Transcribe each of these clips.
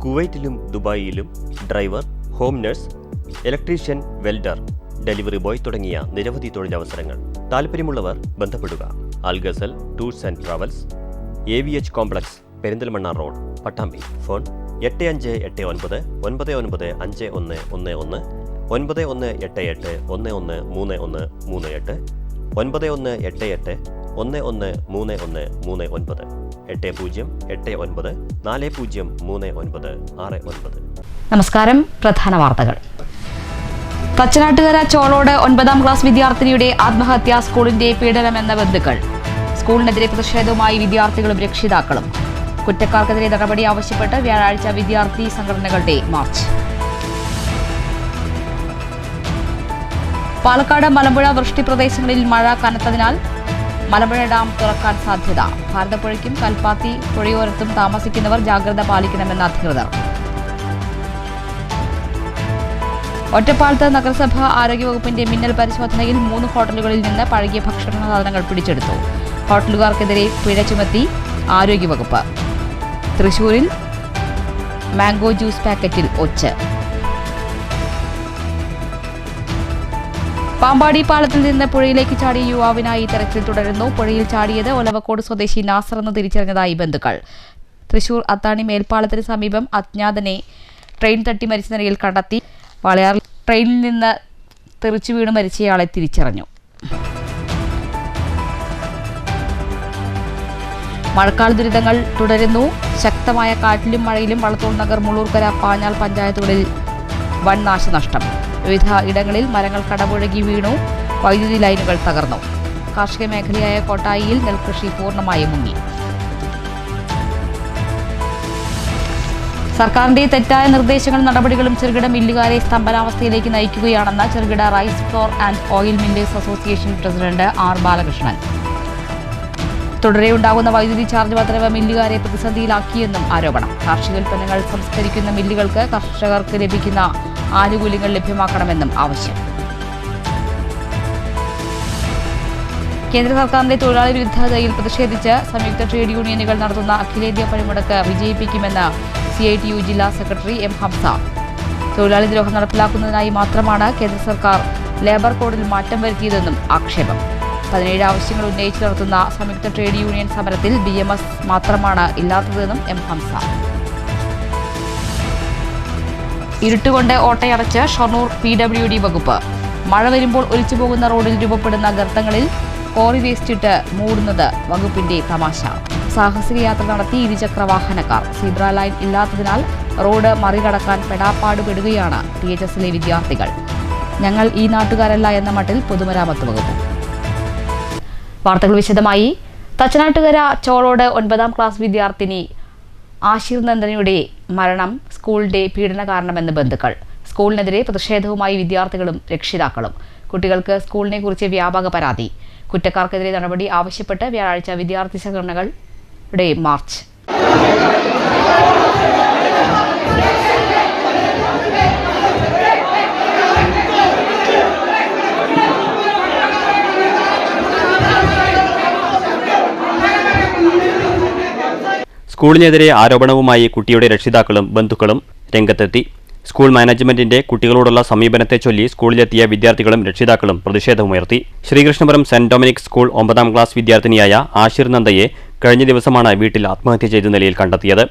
കുവൈറ്റിലും ദുബായിലും driver, home nurse, electrician, welder, delivery boy തുടങ്ങിയ നിരവധി തൊഴിലവസരങ്ങൾ. താല്പര്യമുള്ളവർ ബന്ധപ്പെടുക. Alghazal tours and travels, AVH complex, Perinthalmanna road, Pattambi. Phone 8589 995111, 9188 113138, 9188 113139, 8089 403969. നമസ്കാരം. പ്രധാന വാർത്തകൾ. തച്ചനാട്ടുകര ചോളോട് 9ാം ക്ലാസ് വിദ്യാർത്ഥിനിയുടെ ആത്മഹത്യ സ്കൂളിന്റെ പീഡനമെന്ന ബന്ധുക്കൾ. സ്കൂളിനെതിരെ പ്രതിഷേധവുമായി വിദ്യാർത്ഥികളും രക്ഷിതാക്കളും. കുറ്റക്കാർക്കെതിരെ നടപടി ആവശ്യപ്പെട്ട് വ്യാഴാഴ്ച വിദ്യാർത്ഥി സംഘടനകളുടെ മാർച്ച്. പാലക്കാട് മലമ്പുഴ വൃഷ്ടി പ്രദേശങ്ങളിൽ മഴ കനത്തതിനാൽ മലമ്പുഴ ഡാം തുറക്കാൻ സാധ്യത. ഭാരതപ്പുഴയ്ക്കും കൽപ്പാത്തി പുഴയോരത്തും താമസിക്കുന്നവർ ജാഗ്രത പാലിക്കണമെന്ന് അധികൃതർ. ഒറ്റപ്പാലത്ത് നഗരസഭ ആരോഗ്യവകുപ്പിന്റെ മിന്നൽ പരിശോധനയിൽ 3 ഹോട്ടലുകളിൽ നിന്ന് പഴകിയ ഭക്ഷണ സാധനങ്ങൾ പിടിച്ചെടുത്തു. ഹോട്ടലുകാർക്കെതിരെ പിഴ ചുമത്തി ആരോഗ്യവകുപ്പ്. തൃശൂരിൽ മാംഗോ ജ്യൂസ് പാക്കറ്റിൽ ഒച്ച്. പാമ്പാടി പാലത്തിൽ നിന്ന് പുഴയിലേക്ക് ചാടിയ യുവാവിനായി തെരച്ചിൽ തുടരുന്നു. പുഴയിൽ ചാടിയത് ഒലവക്കോട് സ്വദേശി നാസർ എന്ന് തിരിച്ചറിഞ്ഞതായി ബന്ധുക്കൾ. തൃശൂർ അത്താണി മേൽപ്പാലത്തിന് സമീപം അജ്ഞാതനെ ട്രെയിൻ തട്ടി മരിച്ച നിലയിൽ കണ്ടെത്തി. വാളയാർ ട്രെയിനിൽ നിന്ന് തെറിച്ചു വീണ് മരിച്ചയാളെ തിരിച്ചറിഞ്ഞു. മഴക്കാല ദുരിതങ്ങൾ തുടരുന്നു. ശക്തമായ കാറ്റിലും മഴയിലും വളത്തോൾ നഗർ, മുള്ളൂർക്കര, പാഞ്ഞാൾ പഞ്ചായത്തുകളിൽ വൻ നാശനഷ്ടം. വിവിധ ഇടങ്ങളിൽ മരങ്ങൾ കടപുഴകി വീണു. വൈദ്യുതി ലൈനുകൾ തകർന്നു. കാർഷിക മേഖലയായ കോട്ടായിയിൽ നെൽകൃഷി പൂർണ്ണമായും മുങ്ങി. സർക്കാരിന്റെ തെറ്റായ നിർദ്ദേശങ്ങളും നടപടികളും ചെറുകിട മില്ലുകാരെ സ്തംഭനാവസ്ഥയിലേക്ക് നയിക്കുകയാണെന്ന് ചെറുകിട rice flour and oil millers association president R. Balakrishnan. തുടരെയുണ്ടാകുന്ന വൈദ്യുതി ചാർജ് വർധനവ് മില്ലുകാരെ പ്രതിസന്ധിയിലാക്കിയെന്നും ആരോപണം. കാർഷികോൽപ്പന്നങ്ങൾ സംസ്കരിക്കുന്ന മില്ലുകൾക്ക് കർഷകർക്ക് ലഭിക്കുന്ന ആനുകൂല്യങ്ങൾ ലഭ്യമാക്കണമെന്നും ആവശ്യം. കേന്ദ്ര സർക്കാരിന്റെ തൊഴിലാളി വിരുദ്ധതയിൽ പ്രതിഷേധിച്ച് സംയുക്ത ട്രേഡ് യൂണിയനുകൾ നടത്തുന്ന അഖിലേന്ത്യാ പണിമുടക്ക് വിജയിപ്പിക്കുമെന്ന് CITU ജില്ലാ സെക്രട്ടറി M. ഹംസ. തൊഴിലാളി ദ്രോഹം നടപ്പിലാക്കുന്നതിനായി മാത്രമാണ് കേന്ദ്ര സർക്കാർ ലേബർ കോഡിൽ മാറ്റം വരുത്തിയതെന്നും ആക്ഷേപം. 17 ആവശ്യങ്ങൾ ഉന്നയിച്ച് നടത്തുന്ന സംയുക്ത ട്രേഡ് യൂണിയൻ സമരത്തിൽ BMS മാത്രമാണ് ഇല്ലാത്തതെന്നും M. ഹംസ. ഇരുട്ടുകൊണ്ട് ഓട്ടയടച്ച് ഷൊർണൂർ PWD വകുപ്പ്. മഴ വരുമ്പോൾ ഒലിച്ചുപോകുന്ന റോഡിൽ രൂപപ്പെടുന്ന ഗർത്തങ്ങളിൽ കോറി വേസ്റ്റിട്ട് മൂടുന്നത് വകുപ്പിന്റെ തമാശ. സാഹസിക യാത്ര നടത്തി ഇരുചക്ര വാഹനക്കാർ. സീബ്ര ലൈൻ ഇല്ലാത്തതിനാൽ റോഡ് മറികടക്കാൻ പെടാപ്പാടുപെടുകയാണ് THSലെ വിദ്യാർത്ഥികൾ. ഞങ്ങൾ ഈ നാട്ടുകാരല്ല എന്ന മട്ടിൽ പൊതുമരാമത്ത് വകുപ്പ്. വാർത്തകൾ വിശദമായി. തച്ചനാട്ടുകര ചോളോട് 9ാം ക്ലാസ് വിദ്യാർത്ഥിനി ആശിർ നന്ദനയുടെ മരണം സ്കൂളിന്റെ പീഡന കാരണമെന്ന് ബന്ധുക്കൾ. സ്കൂളിനെതിരെ പ്രതിഷേധവുമായി വിദ്യാർത്ഥികളും രക്ഷിതാക്കളും. കുട്ടികൾക്ക് സ്കൂളിനെ കുറിച്ച് വ്യാപക പരാതി. കുറ്റക്കാർക്കെതിരെ നടപടി ആവശ്യപ്പെട്ട് വ്യാഴാഴ്ച വിദ്യാർത്ഥി സംഘടനകളുടെ മാർച്ച്. സ്കൂളിനെതിരെ ആരോപണവുമായി കുട്ടിയുടെ രക്ഷിതാക്കളും ബന്ധുക്കളും രംഗത്തെത്തി. സ്കൂൾ മാനേജ്മെന്റിന്റെ കുട്ടികളോടുള്ള സമീപനത്തെ ചൊല്ലി സ്കൂളിലെത്തിയ വിദ്യാർത്ഥികളും രക്ഷിതാക്കളും പ്രതിഷേധമുയർത്തി. ശ്രീകൃഷ്ണപുരം സെന്റ് ഡൊമിനിക് സ്കൂൾ 9ാം ക്ലാസ് വിദ്യാർത്ഥിനിയായ ആശിർ നന്ദയെ കഴിഞ്ഞ ദിവസമാണ് വീട്ടിൽ ആത്മഹത്യ ചെയ്ത നിലയിൽ കണ്ടെത്തിയത്.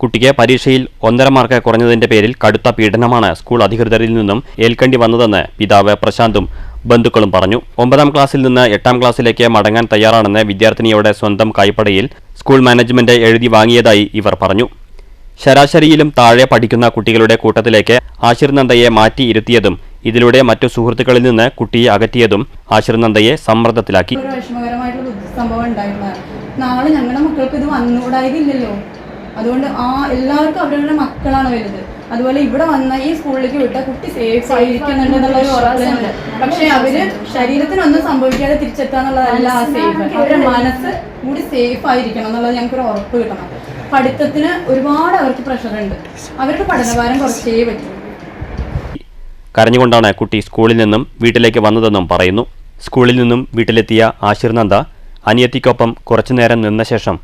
കുട്ടിക്ക് പരീക്ഷയിൽ 1.5 മാർക്ക് കുറഞ്ഞതിന്റെ പേരിൽ കടുത്ത പീഡനമാണ് സ്കൂൾ അധികൃതരിൽ നിന്നും ഏൽക്കേണ്ടി വന്നതെന്ന് പിതാവ് പ്രശാന്തും ബന്ധുക്കളും പറഞ്ഞു. 9ാം ക്ലാസ്സിൽ നിന്ന് 8ാം ക്ലാസ്സിലേക്ക് മടങ്ങാൻ തയ്യാറാണെന്ന് വിദ്യാർത്ഥിനിയുടെ സ്വന്തം കൈപ്പടയിൽ സ്കൂൾ മാനേജ്മെന്റ് എഴുതി വാങ്ങിയതായി ഇവർ പറഞ്ഞു. ശരാശരിയിലും താഴെ പഠിക്കുന്ന കുട്ടികളുടെ കൂട്ടത്തിലേക്ക് ആശിർ നന്ദയെ മാറ്റി ഇരുത്തിയതും ഇതിലൂടെ മറ്റു സുഹൃത്തുക്കളിൽ നിന്ന് കുട്ടിയെ അകറ്റിയതും ആശിർ നന്ദയെ സമ്മർദ്ദത്തിലാക്കി. നാളെ ഞങ്ങളുടെ മക്കൾക്ക് ഇത് വന്നുകൂടായില്ലല്ലോ. അതുകൊണ്ട് എല്ലാവർക്കും അവരവരുടെ മക്കളാണ് വലുത്. അതുപോലെ ഇവിടെ വന്ന ഈ സ്കൂളിലേക്ക് വിട്ട കുട്ടി സേഫ് ആയിരിക്കുന്നുണ്ടെന്നുള്ള ഒരു ഉറപ്പുണ്ട്. പക്ഷെ അവര് ശരീരത്തിനൊന്നും സംഭവിക്കാതെ തിരിച്ചെത്താന്നുള്ളതല്ല ആ സേഫ്. അവരുടെ മനസ്സ് കൂടി സേഫ് ആയിരിക്കണം എന്നുള്ളത് ഞങ്ങൾക്കൊരു ഉറപ്പ് കിട്ടണം. പഠിത്തത്തിന് ഒരുപാട് അവർക്ക് പ്രഷറുണ്ട്. അവരുടെ പഠനഭാരം കുറച്ചേ പറ്റും. കരഞ്ഞുകൊണ്ടാണ് കുട്ടി സ്കൂളിൽ നിന്നും വീട്ടിലേക്ക് വന്നതെന്നും പറയുന്നു. സ്കൂളിൽ നിന്നും വീട്ടിലെത്തിയ ആശിർ നന്ദ അനിയത്തിക്കൊപ്പം കുറച്ചുനേരം നിന്ന ശേഷം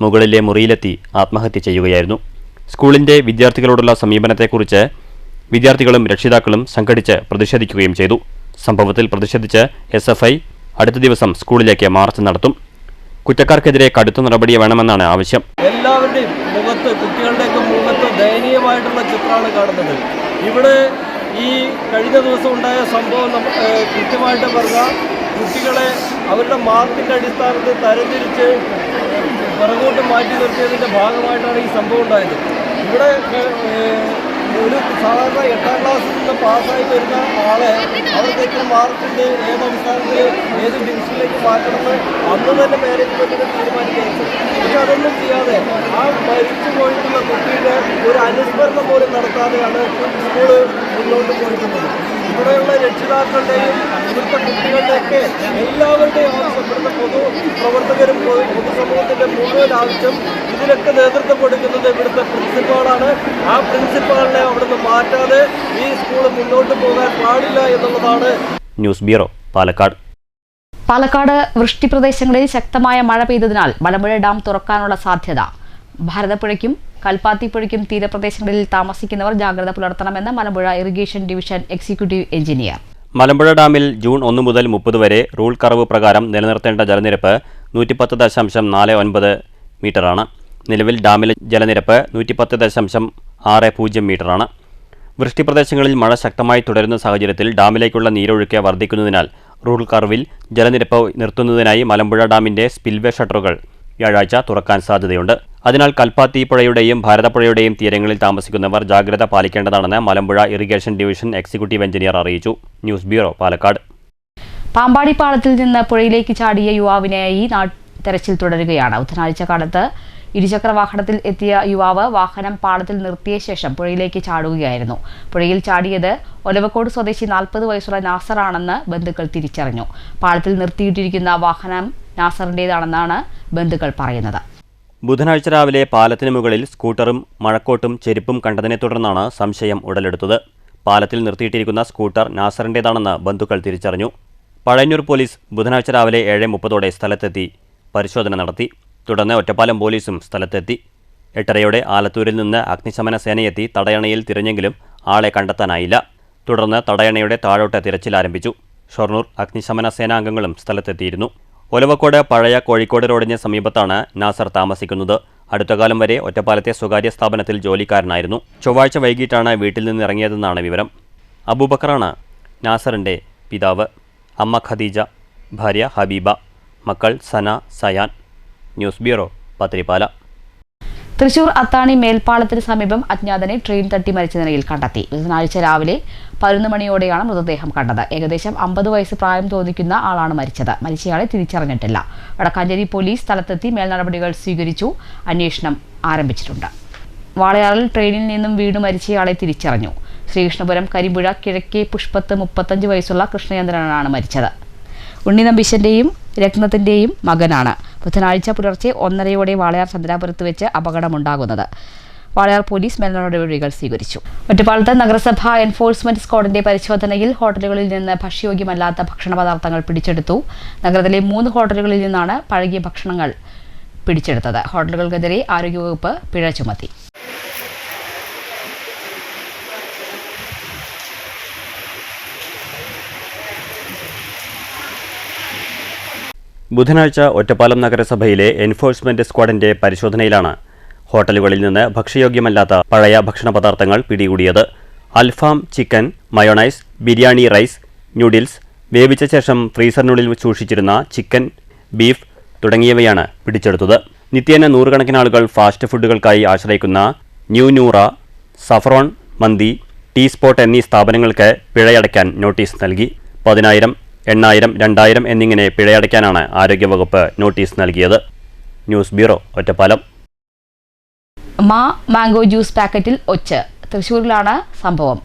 മുകളിലെ മുറിയിലെത്തി ആത്മഹത്യ ചെയ്യുകയായിരുന്നു. സ്കൂളിന്റെ വിദ്യാർത്ഥികളോടുള്ള സമീപനത്തെക്കുറിച്ച് വിദ്യാർത്ഥികളും രക്ഷിതാക്കളും സംഘടിച്ച് പ്രതിഷേധിക്കുകയും ചെയ്തു. സംഭവത്തിൽ പ്രതിഷേധിച്ച് SFI അടുത്ത ദിവസം സ്കൂളിലേക്ക് മാർച്ച് നടത്തും. കുറ്റക്കാർക്കെതിരെ കടുത്ത നടപടി വേണമെന്നാണ് ആവശ്യം. എല്ലാവരുടെയും മുഖത്ത്, കുട്ടികളുടെയൊക്കെ മുഖത്ത് ദയനീയമായിട്ടുള്ള ചിത്രമാണ് കാണുന്നത്. ഇവിടെ ഈ കഴിഞ്ഞ ദിവസം ഉണ്ടായ സംഭവം കൃത്യമായിട്ട് പറഞ്ഞാൽ കുട്ടികളെ അവരുടെ മാർക്കിൻ്റെ അടിസ്ഥാനത്തിൽ തരംതിരിച്ച് പുറകോട്ട് മാറ്റി നിർത്തിയതിൻ്റെ ഭാഗമായിട്ടാണ് ഈ സംഭവം ഉണ്ടായത്. ഇവിടെ ഒരു സാധാരണ 8ാം ക്ലാസ്സിൽ നിന്ന് പാസ്സായി വരുന്ന ആളെ അവർക്ക് എത്ര മാർക്കുണ്ട്, ഏത് സംസ്ഥാനത്തിൽ ഏത് ഡിവിഷനിലേക്ക് മാറ്റണമെന്ന് അന്ന് തന്നെ മാനേജ്മെൻറ്റിന് തീരുമാനിക്കുന്നത്. പക്ഷെ അതൊന്നും ചെയ്യാതെ ആ മരിച്ചു പോയിട്ടുള്ള കുട്ടിയുടെ ഒരു അനുസ്മരണം പോലും നടത്താതെയാണ് സ്കൂള് മുന്നോട്ട് പോയിട്ടുള്ളത്. ഇവിടെയുള്ള രക്ഷിതാക്കളുടെയും ഇവിടുത്തെ കുട്ടികളുടെയൊക്കെ എല്ലാവരുടെയും ആവശ്യം, ഇവിടുത്തെ പൊതുപ്രവർത്തകരും പൊതുസമൂഹത്തിൻ്റെ മുഴുവൻ ആവശ്യം ഇതിനൊക്കെ നേതൃത്വം കൊടുക്കുന്നത് ഇവിടുത്തെ പ്രിൻസിപ്പാളാണ്. ആ പ്രിൻസിപ്പാളിനെ അവിടുന്ന് മാറ്റാതെ ഈ സ്കൂള് മുന്നോട്ട് പോകാൻ പാടില്ല എന്നുള്ളതാണ്. News bureau, Palakkad. പാലക്കാട് വൃഷ്ടി പ്രദേശങ്ങളിൽ ശക്തമായ മഴ പെയ്തതിനാൽ മലമ്പുഴ ഡാം തുറക്കാനുള്ള സാധ്യത. ഭാരതപ്പുഴയ്ക്കും കൽപ്പാത്തിപ്പുഴയ്ക്കും തീരപ്രദേശങ്ങളിൽ താമസിക്കുന്നവർ ജാഗ്രത പുലർത്തണമെന്ന് Malampuzha irrigation division executive engineer. Malampuzha ഡാമിൽ ജൂൺ 1 മുതൽ 30 വരെ റൂൾ കർവ് പ്രകാരം നിലനിർത്തേണ്ട ജലനിരപ്പ് 110.49 മീറ്ററാണ്. നിലവിൽ ഡാമിലെ ജലനിരപ്പ് 110.60 മീറ്ററാണ്. വൃഷ്ടിപ്രദേശങ്ങളിൽ മഴ ശക്തമായി തുടരുന്ന സാഹചര്യത്തിൽ ഡാമിലേക്കുള്ള നീരൊഴുക്ക് വർദ്ധിക്കുന്നതിനാൽ റൂൾ കർവിൽ ജലനിരപ്പ് നിർത്തുന്നതിനായി മലമ്പുഴ ഡാമിന്റെ സ്പിൽവേ ഷട്ടറുകൾ വ്യാഴാഴ്ച തുറക്കാൻ സാധ്യതയുണ്ട്. അതിനാൽ കൽപ്പാത്തി പുഴയുടെയും ഭാരതപ്പുഴയുടെയും തീരങ്ങളിൽ താമസിക്കുന്നവർ ജാഗ്രത പാലിക്കേണ്ടതാണെന്ന് Malampuzha irrigation division executive engineer അറിയിച്ചു. News bureau, Palakkad. പാമ്പാടി പാളത്തിൽ നിന്ന് പുഴയിലേക്ക് ചാടിയ യുവാവിനായി തെരച്ചിൽ തുടരുകയാണ്. ബുധനാഴ്ച കാലത്ത് ഇരുചക്ര വാഹനത്തിൽ എത്തിയ യുവാവ് വാഹനം പാളത്തിൽ നിർത്തിയ ശേഷം പുഴയിലേക്ക് ചാടുകയായിരുന്നു. പുഴയിൽ ചാടിയത് ഒലവക്കോട് സ്വദേശി 40 വയസ്സുള്ള നാസറാണെന്ന് ബന്ധുക്കൾ തിരിച്ചറിഞ്ഞു. പാളത്തിൽ നിർത്തിയിട്ടിരിക്കുന്ന വാഹനം നാസറിൻ്റേതാണെന്നാണ് ബന്ധുക്കൾ പറയുന്നത്. ബുധനാഴ്ച രാവിലെ പാലത്തിന് മുകളിൽ സ്കൂട്ടറും മഴക്കോട്ടും ചെരുപ്പും കണ്ടതിനെ തുടർന്നാണ് സംശയം ഉടലെടുത്തത്. പാലത്തിൽ നിർത്തിയിട്ടിരിക്കുന്ന സ്കൂട്ടർ നാസറിൻ്റേതാണെന്ന് ബന്ധുക്കൾ തിരിച്ചറിഞ്ഞു. പഴയന്നൂർ പോലീസ് ബുധനാഴ്ച രാവിലെ 7:30 സ്ഥലത്തെത്തി പരിശോധന നടത്തി. തുടർന്ന് ഒറ്റപ്പാലം പോലീസും സ്ഥലത്തെത്തി. 8:30 ആലത്തൂരിൽ നിന്ന് അഗ്നിശമന സേനയെത്തി തടയണയിൽ തിരഞ്ഞെങ്കിലും ആളെ കണ്ടെത്താനായില്ല. തുടർന്ന് തടയണയുടെ താഴോട്ട് തിരച്ചിൽ ആരംഭിച്ചു. ഷൊർണൂർ അഗ്നിശമന സേനാംഗങ്ങളും സ്ഥലത്തെത്തിയിരുന്നു. ഒലവക്കോട് പഴയ കോഴിക്കോട് റോഡിന് സമീപത്താണ് നാസർ താമസിക്കുന്നത്. അടുത്തകാലം വരെ ഒറ്റപ്പാലത്തെ സ്വകാര്യ സ്ഥാപനത്തിൽ ജോലിക്കാരനായിരുന്നു. ചൊവ്വാഴ്ച വൈകിട്ടാണ് വീട്ടിൽ നിന്ന് ഇറങ്ങിയതെന്നാണ് വിവരം. അബൂബക്കറാണ് നാസറിൻ്റെ പിതാവ്. അമ്മ ഖദീജ, ഭാര്യ ഹബീബ, മക്കൾ സന, സയാൻ. News bureau, Pathirippala. തൃശൂർ അത്താണി മേൽപ്പാളത്തിന് സമീപം അജ്ഞാതനെ ട്രെയിൻ തട്ടി മരിച്ച നിലയിൽ കണ്ടെത്തി. ബുധനാഴ്ച രാവിലെ 11 മണിയോടെയാണ് മൃതദേഹം കണ്ടത്. ഏകദേശം 50 വയസ്സ് പ്രായം തോന്നിക്കുന്ന ആളാണ് മരിച്ചത്. മരിച്ചയാളെ തിരിച്ചറിഞ്ഞിട്ടില്ല. വടക്കാഞ്ചേരി പോലീസ് സ്ഥലത്തെത്തി മേൽനടപടികൾ സ്വീകരിച്ചു. അന്വേഷണം ആരംഭിച്ചിട്ടുണ്ട്. വാളയാറിൽ ട്രെയിനിൽ നിന്നും വീണു മരിച്ചയാളെ തിരിച്ചറിഞ്ഞു. ശ്രീകൃഷ്ണപുരം കരിമ്പുഴ കിഴക്കേ പുഷ്പത്ത് 35 വയസ്സുള്ള കൃഷ്ണചന്ദ്രനാണ് മരിച്ചത്. ഉണ്ണി നമ്പീശന്റെയും രത്നത്തിന്റെയും മകനാണ്. ബുധനാഴ്ച പുലർച്ചെ 1:30 വാളയാർ ചന്ദ്രാപുരത്ത് വെച്ച് അപകടമുണ്ടാകുന്നത്. വാളയാർ പോലീസ് മേൽനടപടികൾ സ്വീകരിച്ചു. ഒറ്റപ്പാലത്ത് നഗരസഭ എൻഫോഴ്സ്മെന്റ് സ്ക്വാഡിന്റെ പരിശോധനയിൽ ഹോട്ടലുകളിൽ നിന്ന് ഭക്ഷ്യയോഗ്യമല്ലാത്ത ഭക്ഷണ പദാർത്ഥങ്ങൾ പിടിച്ചെടുത്തു. നഗരത്തിലെ 3 ഹോട്ടലുകളിൽ നിന്നാണ് പഴകിയ ഭക്ഷണങ്ങൾ പിടിച്ചെടുത്തത്. ഹോട്ടലുകൾക്കെതിരെ ആരോഗ്യവകുപ്പ് പിഴ ചുമത്തി. ബുധനാഴ്ച ഒറ്റപ്പാലം നഗരസഭയിലെ എൻഫോഴ്സ്മെന്റ് സ്ക്വാഡിന്റെ പരിശോധനയിലാണ് ഹോട്ടലുകളിൽ നിന്ന് ഭക്ഷ്യയോഗ്യമല്ലാത്ത പഴയ ഭക്ഷണ പദാർത്ഥങ്ങൾ പിടികൂടിയത്. Alfaham chicken, mayonnaise, biryani rice, noodles, വേവിച്ച ശേഷം ഫ്രീസറിനുള്ളിൽ സൂക്ഷിച്ചിരുന്ന ചിക്കൻ, ബീഫ് തുടങ്ങിയവയാണ് പിടിച്ചെടുത്തത്. നിത്യേന 100 കണക്കിന് ആളുകൾ ഫാസ്റ്റ് ഫുഡുകൾക്കായി ആശ്രയിക്കുന്ന ന്യൂ നൂറ, സഫറോൺ മന്തി, ടീ സ്പോട്ട് എന്നീ സ്ഥാപനങ്ങൾക്ക് പിഴയടയ്ക്കാൻ നോട്ടീസ് നൽകി. 10,000, 8,000, 2,000 എന്നിങ്ങനെ പിഴയടയ്ക്കാനാണ് ആരോഗ്യവകുപ്പ് നോട്ടീസ് നൽകിയത്. News bureau, Ottapalam. Mango juice പാക്കറ്റിൽ ഒച്ച്. തൃശ്ശൂരിലാണ് സംഭവം.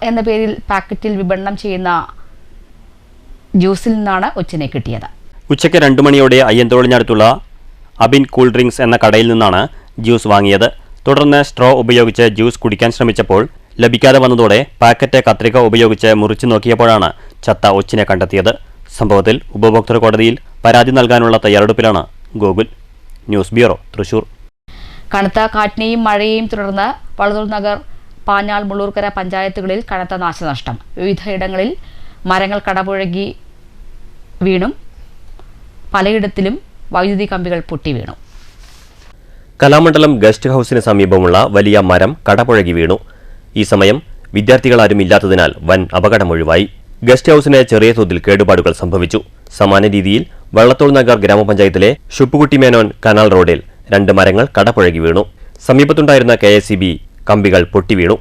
എന്ന പേരിൽ പാക്കറ്റിൽ വിപണനം ചെയ്യുന്ന ജ്യൂസിൽ നിന്നാണ് ഒച്ചിനെ കിട്ടിയത്. ഉച്ചയ്ക്ക് 2 മണിയോടെ അയ്യന്തോളിനടുത്തുള്ള അബിൻ കൂൾ ഡ്രിങ്ക്സ് എന്ന കടയിൽ നിന്നാണ് ജ്യൂസ് വാങ്ങിയത്. തുടർന്ന് സ്ട്രോ ഉപയോഗിച്ച് ജ്യൂസ് കുടിക്കാൻ ശ്രമിച്ചപ്പോൾ ലഭിക്കാതെ വന്നതോടെ പാക്കറ്റ് കത്രിക ഉപയോഗിച്ച് മുറിച്ചു നോക്കിയപ്പോഴാണ് ചത്ത ഒച്ചിനെ കണ്ടെത്തിയത്. സംഭവത്തിൽ ഉപഭോക്തൃ കോടതിയിൽ പരാതി നൽകാനുള്ള തയ്യാറെടുപ്പിലാണ് ഗോകുൽ. News bureau, Thrissur. കനത്ത കാറ്റിനെയും മഴയെയും തുടർന്ന് വളതൂർ നഗർ, പാഞ്ഞാൾ, മുള്ളൂർക്കര പഞ്ചായത്തുകളിൽ കനത്ത നാശനഷ്ടം. വിവിധയിടങ്ങളിൽ മരങ്ങൾ കടപുഴകി വീണും പലയിടത്തിലും വൈദ്യുതി കമ്പികൾ പൊട്ടിവീണു. കലാമണ്ഡലം ഗസ്റ്റ് ഹൌസിന് സമീപമുള്ള വലിയ മരം കടപുഴകി വീണു. ഈ സമയം വിദ്യാർത്ഥികളാരും ഇല്ലാത്തതിനാൽ വൻ അപകടമൊഴിവായി. ഗസ്റ്റ് ഹൌസിന് ചെറിയ തോതിൽ കേടുപാടുകൾ സംഭവിച്ചു. സമാന രീതിയിൽ വള്ളത്തോൾ നഗർ ഗ്രാമപഞ്ചായത്തിലെ ഷുപ്പുകുട്ടി മേനോൻ കനാൽ റോഡിൽ 2 മരങ്ങൾ കടപുഴകി വീണു. സമീപത്തുണ്ടായിരുന്ന KSEB കമ്പികൾ പൊട്ടിവീണു.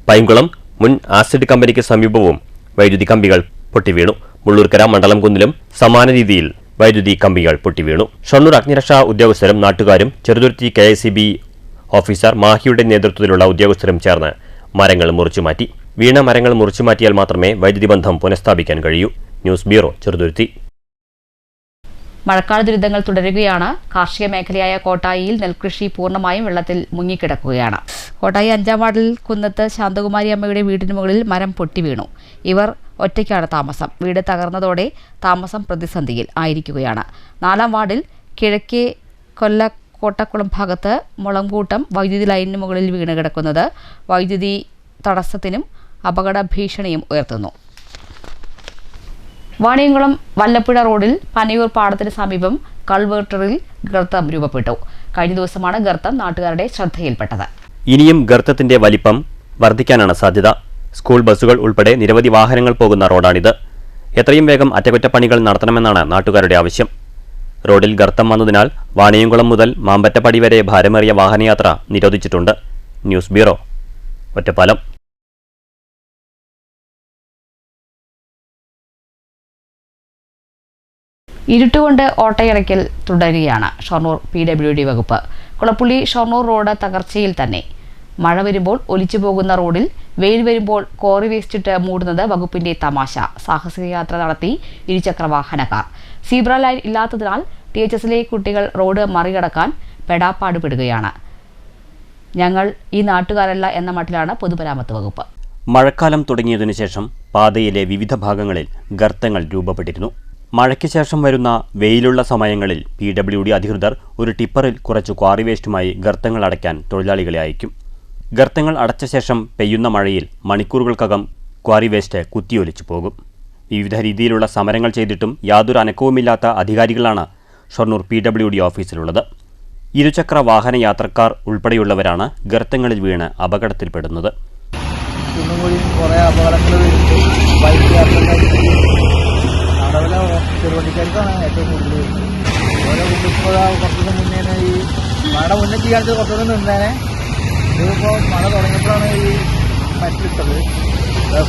പൈങ്കുളം മുൻ ആസിഡ് കമ്പനിക്ക് സമീപവും വൈദ്യുതി കമ്പികൾ പൊട്ടിവീണു. മുള്ളൂർക്കര മണ്ഡലം കുന്നിലും സമാന രീതിയിൽ വൈദ്യുതി കമ്പികൾ പൊട്ടിവീണു. ഷൊർണൂർ അഗ്നിരക്ഷാ ഉദ്യോഗസ്ഥരും നാട്ടുകാരും ചെറുതുരുത്തി KSEB ഓഫീസർ മാഹിയുടെ നേതൃത്വത്തിലുള്ള ഉദ്യോഗസ്ഥരും ചേർന്ന് മരങ്ങൾ മുറിച്ചുമാറ്റി. വീണ മരങ്ങൾ മുറിച്ചുമാറ്റിയാൽ മാത്രമേ വൈദ്യുതി ബന്ധം പുനഃസ്ഥാപിക്കാൻ കഴിയൂ. News bureau, Cheruthuruthy. മഴക്കാല ദുരിതങ്ങൾ തുടരുകയാണ്. കാർഷിക മേഖലയായ കോട്ടായിയിൽ നെൽകൃഷി പൂർണ്ണമായും വെള്ളത്തിൽ മുങ്ങിക്കിടക്കുകയാണ്. കോട്ടായി 5-ാം വാർഡിൽ കുന്നത്ത് ശാന്തകുമാരി അമ്മയുടെ വീടിന് മുകളിൽ മരം പൊട്ടിവീണു. ഇവർ ഒറ്റയ്ക്കാണ് താമസം. വീട് തകർന്നതോടെ താമസം പ്രതിസന്ധിയിൽ ആയിരിക്കുകയാണ്. 4-ാം വാർഡിൽ കിഴക്കേ കോട്ടക്കുളം ഭാഗത്ത് മുളംകൂട്ടം വൈദ്യുതി ലൈനിന് മുകളിൽ വീണ് കിടക്കുന്നത് വൈദ്യുതി തടസ്സത്തിനും അപകട ഭീഷണിയും ഉയർത്തുന്നു. വാണിയംകുളം വല്ലപ്പുഴ റോഡിൽ പനയൂർ പാടത്തിന് സമീപം കൾവേർട്ടറിൽ ഗർത്തം രൂപപ്പെട്ടു. കഴിഞ്ഞ ദിവസമാണ് ഗർത്തം നാട്ടുകാരുടെ ശ്രദ്ധയിൽപ്പെട്ടത്. ഇനിയും ഗർത്തത്തിന്റെ വലിപ്പം വർദ്ധിക്കാനാണ് സാധ്യത. സ്കൂൾ ബസ്സുകൾ ഉൾപ്പെടെ നിരവധി വാഹനങ്ങൾ പോകുന്ന റോഡാണിത്. എത്രയും വേഗം അറ്റകുറ്റപ്പണികൾ നടത്തണമെന്നാണ് നാട്ടുകാരുടെ ആവശ്യം. റോഡിൽ ഗർത്തം വന്നതിനാൽ വാണിയംകുളം മുതൽ മാമ്പറ്റപ്പടി വരെ ഭാരമേറിയ വാഹനയാത്ര നിരോധിച്ചിട്ടുണ്ട്. News bureau, Ottapalam. ഇരുട്ടുകൊണ്ട് ഓട്ടയിറക്കൽ തുടരുകയാണ് ഷൊർണൂർ PWD വകുപ്പ്. കുളപ്പുള്ളി ഷൊർണൂർ റോഡ് തകർച്ചയിൽ തന്നെ. മഴ വരുമ്പോൾ ഒലിച്ചു പോകുന്ന റോഡിൽ വെയിൽ വരുമ്പോൾ കോറി വേസ്റ്റിട്ട് മൂടുന്നത് വകുപ്പിന്റെ തമാശ. സാഹസിക യാത്ര നടത്തി ഇരുചക്ര വാഹനക്കാർ. സീബ്ര ലൈൻ ഇല്ലാത്തതിനാൽ THSലെ കുട്ടികൾ റോഡ് മറികടക്കാൻ പെടാപ്പാടുപെടുകയാണ്. ഞങ്ങൾ ഈ നാട്ടുകാരല്ല എന്ന മട്ടിലാണ് പൊതുമരാമത്ത് വകുപ്പ്. മഴക്കാലം തുടങ്ങിയതിനു ശേഷം പാതയിലെ വിവിധ ഭാഗങ്ങളിൽ ഗർത്തങ്ങൾ രൂപപ്പെട്ടിരുന്നു. മഴയ്ക്ക് ശേഷം വരുന്ന വെയിലുള്ള സമയങ്ങളിൽ PWD അധികൃതർ ഒരു ടിപ്പറിൽ കുറച്ച് ക്വാറി വേസ്റ്റുമായി ഗർത്തങ്ങൾ അടയ്ക്കാൻ തൊഴിലാളികളെ അയക്കും. ഗർത്തങ്ങൾ അടച്ച ശേഷം പെയ്യുന്ന മഴയിൽ മണിക്കൂറുകൾക്കകം ക്വാറി വേസ്റ്റ് കുത്തിയൊലിച്ചു പോകും. വിവിധ രീതിയിലുള്ള സമരങ്ങൾ ചെയ്തിട്ടും യാതൊരു അനക്കവുമില്ലാത്ത അധികാരികളാണ് ഷൊർണൂർ PWD ഓഫീസിലുള്ളത്. ഇരുചക്ര വാഹന യാത്രക്കാർ ഉൾപ്പെടെയുള്ളവരാണ് ഗർത്തങ്ങളിൽ വീണ് അപകടത്തിൽപ്പെടുന്നത്. ചെറുവണ്ടിക്കാർക്കാണ് ഏറ്റവും കൂടുതൽ ഓരോ കുട്ടിപ്പോൾ കുറച്ചുകൂടെ മുന്നേ ഈ മഴ മുന്നേ ചെയ്യാൻ കുറച്ചുകൂടെ നിന്നേനെ. ഇതിപ്പോൾ മഴ തുടങ്ങിയപ്പോഴാണ് ഈ മറ്റിട്ടത്.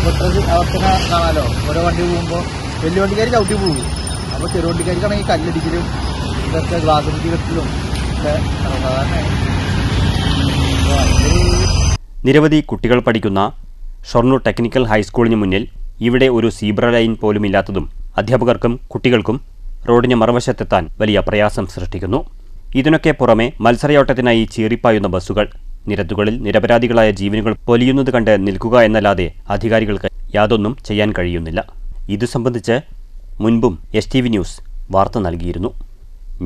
പെട്രോൾ അവസ്ഥ കാണാമല്ലോ. ഓരോ വണ്ടി പോകുമ്പോൾ വലിയ വണ്ടിക്കാർ ചവിട്ടി പോകും. അപ്പോൾ ചെറുവണ്ടിക്കാർക്കാണെങ്കിൽ കല്ലടിക്കലും ഇതൊക്കെ ഗ്ലാസ് കുട്ടി കെട്ടലും ഒക്കെ സാധാരണ. നിരവധി കുട്ടികൾ പഠിക്കുന്ന ഷൊർണൂർ ടെക്നിക്കൽ ഹൈസ്കൂളിന് മുന്നിൽ ഇവിടെ ഒരു സീബ്ര ലൈൻ പോലുമില്ലാത്തതും അധ്യാപകർക്കും കുട്ടികൾക്കും റോഡിന് മറുവശത്തെത്താൻ വലിയ പ്രയാസം സൃഷ്ടിക്കുന്നു. ഇതിനൊക്കെ പുറമെ മത്സരയോട്ടത്തിനായി ചീറിപ്പായുന്ന ബസ്സുകൾ, നിരത്തുകളിൽ നിരപരാധികളായ ജീവനുകൾ പൊലിയുന്നത് കണ്ട് നിൽക്കുക എന്നല്ലാതെ അധികാരികൾക്ക് യാതൊന്നും ചെയ്യാൻ കഴിയുന്നില്ല. ഇതു സംബന്ധിച്ച് മുൻപും STV ന്യൂസ് വാർത്ത നൽകിയിരുന്നു.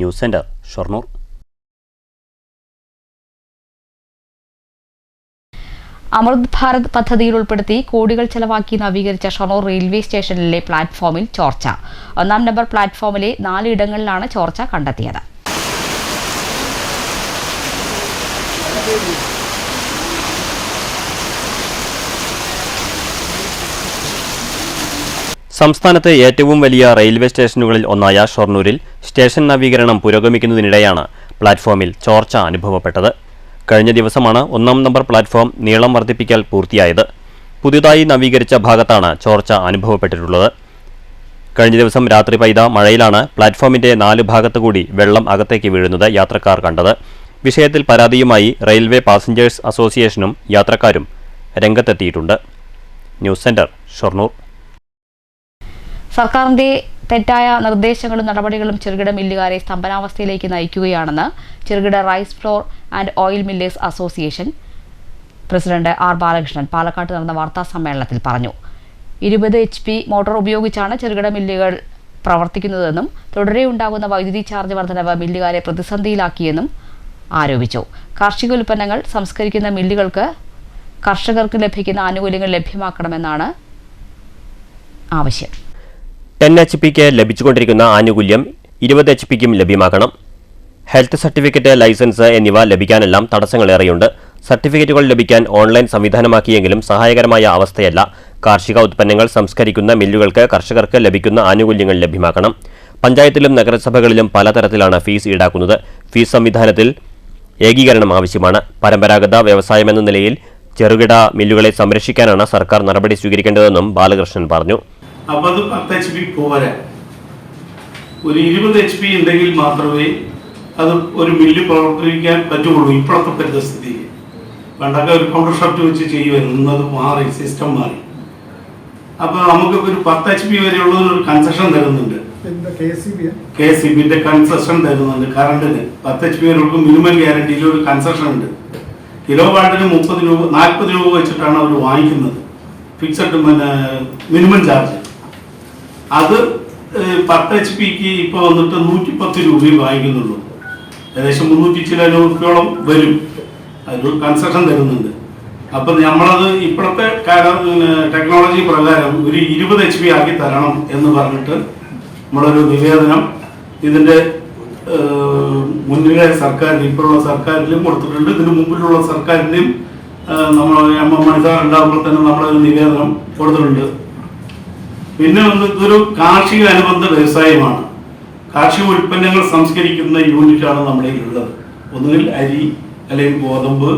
News centre, Shoranur. അമൃത് ഭാരത് പദ്ധതിയിൽ ഉൾപ്പെടുത്തി കോടികൾ ചെലവാക്കി നവീകരിച്ച ഷൊർണൂർ റെയിൽവേ സ്റ്റേഷനിലെ പ്ലാറ്റ്ഫോമിൽ ചോർച്ച. 1-ാം നമ്പർ പ്ലാറ്റ്ഫോമിലെ 4 ഇടങ്ങളിലാണ് ചോർച്ച കണ്ടെത്തിയത്. സംസ്ഥാനത്തെ ഏറ്റവും വലിയ റെയിൽവേ സ്റ്റേഷനുകളിൽ ഒന്നായ ഷൊർണൂരിൽ സ്റ്റേഷൻ നവീകരണം പുരോഗമിക്കുന്നതിനിടെയാണ് പ്ലാറ്റ്ഫോമിൽ ചോർച്ച അനുഭവപ്പെട്ടത്. കഴിഞ്ഞ ദിവസമാണ് 1-ാം നമ്പർ പ്ലാറ്റ്ഫോം നീളം വർദ്ധിപ്പിക്കൽ പൂർത്തിയായത്. പുതിയതായി നവീകരിച്ച ഭാഗത്താണ് ചോർച്ച അനുഭവപ്പെട്ടിട്ടുള്ളത്. കഴിഞ്ഞ ദിവസം രാത്രി പെയ്ത മഴയിലാണ് പ്ലാറ്റ്ഫോമിന്റെ 4 ഭാഗത്തുകൂടി വെള്ളം അകത്തേക്ക് വീഴുന്നത് യാത്രക്കാർ കണ്ടത്. വിഷയത്തിൽ പരാതിയുമായി റെയിൽവേ പാസഞ്ചേഴ്സ് അസോസിയേഷനും യാത്രക്കാരും രംഗത്തെത്തിയിട്ടുണ്ട്. News centre, Shoranur. സർക്കാരിന്റെ തെറ്റായ നിർദ്ദേശങ്ങളും നടപടികളും ചെറുകിട മില്ലുകാരെ സ്തംഭനാവസ്ഥയിലേക്ക് നയിക്കുകയാണെന്ന് ചെറുകിട rice flour and oil millers association president R. Balakrishnan പാലക്കാട്ട് നടന്ന വാർത്താ സമ്മേളനത്തിൽ പറഞ്ഞു. 20 HP മോട്ടോർ ഉപയോഗിച്ചാണ് ചെറുകിട മില്ലുകൾ പ്രവർത്തിക്കുന്നതെന്നും തുടരെ ഉണ്ടാകുന്ന വൈദ്യുതി ചാർജ് വർധനവ് മില്ലുകാരെ പ്രതിസന്ധിയിലാക്കിയെന്നും ആരോപിച്ചു. കാർഷിക ഉൽപ്പന്നങ്ങൾ സംസ്കരിക്കുന്ന മില്ലുകൾക്ക് കർഷകർക്ക് ലഭിക്കുന്ന ആനുകൂല്യങ്ങൾ ലഭ്യമാക്കണമെന്നാണ് ആവശ്യം. 10 HP-ക്ക് ലഭിച്ചുകൊണ്ടിരിക്കുന്ന ആനുകൂല്യം 20 HP-ക്കും ലഭ്യമാക്കണം. ഹെൽത്ത് സർട്ടിഫിക്കറ്റ്, ലൈസൻസ് എന്നിവ ലഭിക്കാനെല്ലാം തടസ്സങ്ങളേറെയുണ്ട്. സർട്ടിഫിക്കറ്റുകൾ ലഭിക്കാൻ ഓൺലൈൻ സംവിധാനമാക്കിയെങ്കിലും സഹായകരമായ അവസ്ഥയല്ല. കാർഷിക ഉൽപ്പന്നങ്ങൾ സംസ്കരിക്കുന്ന മില്ലുകൾക്ക് കർഷകർക്ക് ലഭിക്കുന്ന ആനുകൂല്യങ്ങൾ ലഭ്യമാക്കണം. പഞ്ചായത്തിലും നഗരസഭകളിലും പലതരത്തിലാണ് ഫീസ് ഈടാക്കുന്നത്. ഫീസ് സംവിധാനത്തിൽ ഏകീകരണം ആവശ്യമാണ്. പരമ്പരാഗത വ്യവസായമെന്ന നിലയിൽ ചെറുകിട മില്ലുകളെ സംരക്ഷിക്കാനാണ് സർക്കാർ നടപടി സ്വീകരിക്കേണ്ടതെന്നും ബാലകൃഷ്ണൻ പറഞ്ഞു. അപ്പോൾ അത് 10 HP പോരാ, ഒരു 20 HP ഉണ്ടെങ്കിൽ മാത്രമേ അത് ഒരു മില്ല് പ്രവർത്തിക്കാൻ പറ്റുള്ളൂ. ഇപ്പോഴത്തെ പരിസ്ഥിതിയിൽ പണ്ടൊക്കെ ഒരു കൗണ്ടർ ഷാഫ്റ്റ് വെച്ച് ചെയ്യുമായിരുന്നു, ഇന്നത് മാറി, സിസ്റ്റം മാറി. അപ്പോൾ നമുക്ക് ഒരു 10 HP വരെയുള്ളതിനൊരു കൺസെഷൻ തരുന്നുണ്ട്. KCB കൺസെഷൻ തരുന്നുണ്ട്. കറണ്ടിന് 10 HP വരെയുള്ള മിനിമം ഗ്യാരണ്ടിയിൽ ഒരു കൺസെഷൻ ഉണ്ട്. കിലോ വാട്ടിന് 30 രൂപ 40 രൂപ വെച്ചിട്ടാണ് അവർ വാങ്ങിക്കുന്നത്, ഫിക്സഡ് മിനിമം ചാർജ്. അത് 10 HP-ക്ക് ഇപ്പോൾ വന്നിട്ട് 110 രൂപയും വാങ്ങിക്കുന്നുള്ളൂ. ഏകദേശം 300 ചില രൂപയോളം വരും. അതൊരു കൺസെഷൻ തരുന്നുണ്ട്. അപ്പം നമ്മളത് ഇപ്പോഴത്തെ ടെക്നോളജി പ്രകാരം ഒരു 20 HP ആക്കി തരണം എന്ന് പറഞ്ഞിട്ട് നമ്മളൊരു നിവേദനം ഇതിൻ്റെ മുന്നിലെ സർക്കാരിന്, ഇപ്പോഴുള്ള സർക്കാരിലും കൊടുത്തിട്ടുണ്ട്. ഇതിന് മുമ്പിലുള്ള സർക്കാരിൻ്റെയും നമ്മൾ മണിസാർ ഉണ്ടാകുമ്പോൾ തന്നെ നമ്മളൊരു നിവേദനം കൊടുത്തിട്ടുണ്ട്. പിന്നെ ഇതൊരു കാർഷിക അനുബന്ധ വ്യവസായമാണ്. കാർഷിക ഉൽപ്പന്നങ്ങൾ സംസ്കരിക്കുന്ന യൂണിറ്റാണ് നമ്മുടെ ഉള്ളത്. ഒന്നുകിൽ അരി, അല്ലെങ്കിൽ ഗോതമ്പ്,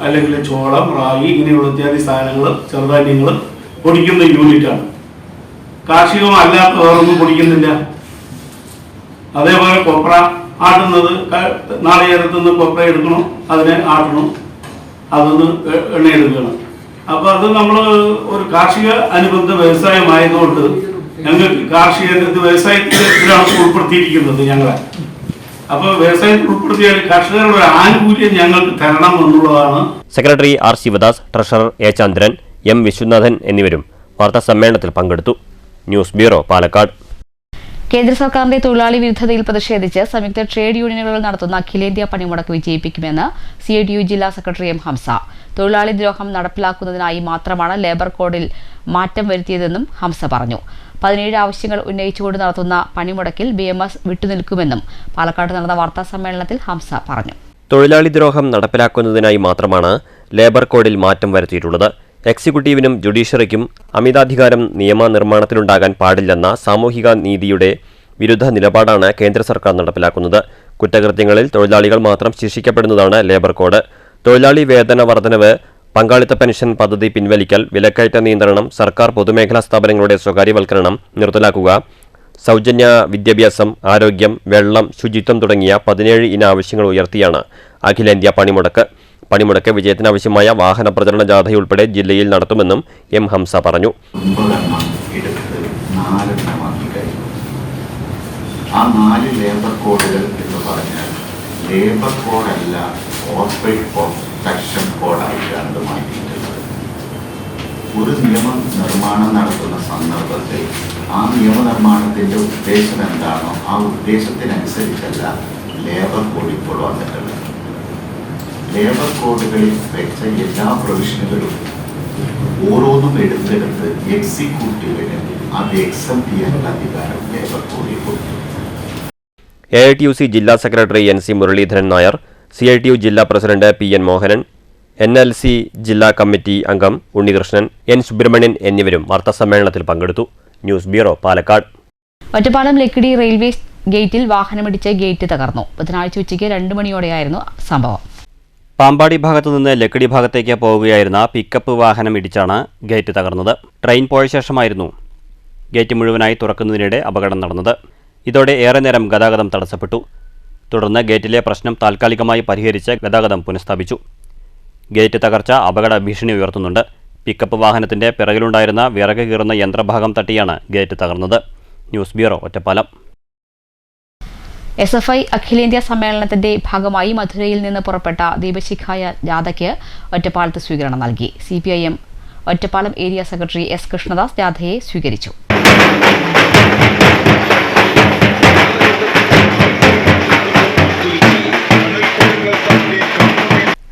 അല്ലെങ്കിൽ ചോളം, റാഗി, ഇങ്ങനെയുള്ള ഇത്യാദി സാധനങ്ങൾ, ചെറുധാന്യങ്ങൾ പൊടിക്കുന്ന യൂണിറ്റാണ്. കാർഷികമല്ലാത്ത വേറൊന്നും പൊടിക്കുന്നില്ല. അതേപോലെ കൊപ്ര ആട്ടുന്നത്, നാളികേരത്തുനിന്ന് കൊപ്ര എടുക്കണം, അതിനെ ആട്ടണം, അതൊന്ന് എണ്ണയെടുക്കണം. അപ്പോൾ അത് നമ്മൾ ഒരു കാർഷിക അനുബന്ധ വ്യവസായമായതുകൊണ്ട് ഞങ്ങൾക്ക് കാർഷിക വ്യവസായത്തിലാണ് ഉൾപ്പെടുത്തിയിരിക്കുന്നത് ഞങ്ങളെ. അപ്പോൾ വ്യവസായത്തിൽ ഉൾപ്പെടുത്തിയ കർഷകരുടെ ആനുകൂല്യം ഞങ്ങൾക്ക് തരണം എന്നുള്ളതാണ്. Secretary R Sivadas, treasurer A Chandran, M Viswanathan എന്നിവരും വാർത്താ സമ്മേളനത്തിൽ പങ്കെടുത്തു. News bureau, Palakkad. കേന്ദ്ര സർക്കാരിന്റെ തൊഴിലാളി വിരുദ്ധതയിൽ പ്രതിഷേധിച്ച് സംയുക്ത ട്രേഡ് യൂണിയനുകൾ നടത്തുന്ന അഖിലേന്ത്യാ പണിമുടക്ക് വിജയിപ്പിക്കുമെന്ന് CITU ജില്ലാ സെക്രട്ടറി എം ഹംസ. തൊഴിലാളി ദ്രോഹം നടപ്പിലാക്കുന്നതിനായി മാത്രമാണ് ലേബർ കോഡിൽ മാറ്റം വരുത്തിയതെന്നും ഹംസ പറഞ്ഞു. 17 ആവശ്യങ്ങൾ ഉന്നയിച്ചുകൊണ്ട് നടത്തുന്ന പണിമുടക്കിൽ BMS വിട്ടുനിൽക്കുമെന്നും പാലക്കാട് നടന്ന വാർത്താ സമ്മേളനത്തിൽ ഹംസ പറഞ്ഞു. തൊഴിലാളി ദ്രോഹം നടപ്പിലാക്കുന്നതിനായി മാത്രമാണ് ലേബർ കോഡിൽ മാറ്റം വരുത്തിയിട്ടുള്ളത്. എക്സിക്യൂട്ടീവിനും ജുഡീഷ്യറിക്കും അമിതാധികാരം നിയമനിർമ്മാണത്തിലുണ്ടാകാൻ പാടില്ലെന്ന സാമൂഹിക നീതിയുടെ വിരുദ്ധ നിലപാടാണ് കേന്ദ്ര സർക്കാർ നടപ്പിലാക്കുന്നത്. കുറ്റകൃത്യങ്ങളിൽ തൊഴിലാളികൾ മാത്രം ശിക്ഷിക്കപ്പെടുന്നതാണ് ലേബർ കോഡ്. തൊഴിലാളി വേതന വർധനവ്, പങ്കാളിത്ത പെൻഷൻ പദ്ധതി പിൻവലിക്കൽ, വിലക്കയറ്റ നിയന്ത്രണം, സർക്കാർ പൊതുമേഖലാ സ്ഥാപനങ്ങളുടെ സ്വകാര്യവൽക്കരണം നിർത്തലാക്കുക, സൗജന്യ വിദ്യാഭ്യാസം, ആരോഗ്യം, വെള്ളം, ശുചിത്വം തുടങ്ങിയ 17 ഇന ആവശ്യങ്ങൾ ഉയർത്തിയാണ് അഖിലേന്ത്യാ പണിമുടക്ക്. പണിമുടക്ക് വിജയത്തിനാവശ്യമായ വാഹന പ്രചരണ ജാഥയുൾപ്പെടെ ജില്ലയിൽ നടത്തുമെന്നും എം ഹംസ പറഞ്ഞു. ആ 4 ലേബർ കോഡുകൾ എന്ന് പറഞ്ഞാൽ ലേബർ കോഡല്ല, കോർപ്പറേറ്റ് പ്രൊട്ടക്ഷൻ കോഡായിട്ടാണ് ഇത് മാറ്റിയിട്ടുള്ളത്. ഒരു നിയമനിർമ്മാണം നടത്തുന്ന സന്ദർഭത്തിൽ ആ നിയമനിർമ്മാണത്തിൻ്റെ ഉദ്ദേശം എന്താണോ ആ ഉദ്ദേശത്തിനനുസരിച്ചല്ല ലേബർ കോഡ് ഇപ്പോൾ വന്നിട്ടുള്ളത്. ലേബർ കോഡുകളിൽ വെച്ച എല്ലാ പ്രൊവിഷനുകളും ഓരോന്നും എടുത്തെടുത്ത് എക്സിക്യൂട്ടീവിന് അത് എക്സെപ്റ്റ് ചെയ്യാനുള്ള അധികാരം ലേബർ കോഡിൽ കൊടുത്തു. AITUC ജില്ലാ secretary NC Muraleedharan Nair, CITU ജില്ലാ പ്രസിഡന്റ് PN മോഹനൻ, NLC ജില്ലാ കമ്മിറ്റി അംഗം ഉണ്ണികൃഷ്ണൻ, N സുബ്രഹ്മണ്യൻ എന്നിവരും വാർത്താസമ്മേളനത്തിൽ പങ്കെടുത്തു. News bureau, Palakkad. Ottapalam Lakkidi railway ഗേറ്റിൽ വാഹനമിടിച്ച് ഗേറ്റ് തകർന്നു. ബുധനാഴ്ച ഉച്ചയ്ക്ക് 2 മണിയോടെയായിരുന്നു സംഭവം. പാമ്പാടി ഭാഗത്തുനിന്ന് ലക്കിടി ഭാഗത്തേക്ക് പോവുകയായിരുന്ന പിക്കപ്പ് വാഹനം ഇടിച്ചാണ് ഗേറ്റ് തകർന്നത്. ട്രെയിൻ പോയ ശേഷമായിരുന്നു ഗേറ്റ് മുഴുവനായി തുറക്കുന്നതിനിടെ അപകടം നടന്നത്. ഇതോടെ ഏറെ നേരം ഗതാഗതം തടസ്സപ്പെട്ടു. തുടർന്ന് ഗേറ്റിലെ പ്രശ്നം താൽക്കാലികമായി പരിഹരിച്ച് ഗതാഗതം പുനഃസ്ഥാപിച്ചു. ഗേറ്റ് തകർച്ച അപകട ഭീഷണി ഉയർത്തുന്നുണ്ട്. പിക്കപ്പ് വാഹനത്തിന്റെ പിറകിലുണ്ടായിരുന്ന വിറക് കീറുന്ന യന്ത്രഭാഗം തട്ടിയാണ് ഗേറ്റ് തകർന്നത്. News bureau, Ottapalam. SFI അഖിലേന്ത്യാ സമ്മേളനത്തിന്റെ ഭാഗമായി മധുരയിൽ നിന്ന് പുറപ്പെട്ട ദീപശിഖായ ജാഥയ്ക്ക് ഒറ്റപ്പാലത്ത് സ്വീകരണം നൽകി. CPIM Ottapalam area secretary S Krishnadas ജാഥയെ സ്വീകരിച്ചു.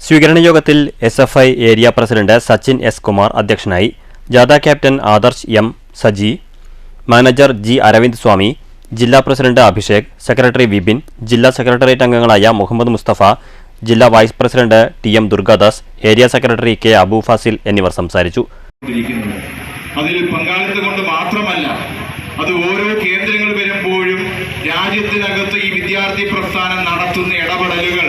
സ്വീകരണ യോഗത്തിൽ SFI area president Sachin S. Kumar അധ്യക്ഷനായി. ജാഥ captain Adarsh M. Saji, manager G. Aravind Swami, ജില്ലാ പ്രസിഡന്റ് അഭിഷേക്, സെക്രട്ടറി വിപിൻ, ജില്ലാ സെക്രട്ടേറിയറ്റ് അംഗങ്ങളായ മുഹമ്മദ് മുസ്തഫ, ജില്ലാ vice president TM Durgadas, area secretary K. Abu Fazil എന്നിവർ സംസാരിച്ചു. അതിൽ പങ്കാളിത്തം കൊണ്ട് മാത്രമല്ല, അത് ഓരോ കേന്ദ്രങ്ങൾ വരുമ്പോഴും രാജ്യത്തിനകത്ത് ഈ വിദ്യാർത്ഥി പ്രസ്ഥാനം നടത്തുന്ന ഇടപെടലുകൾ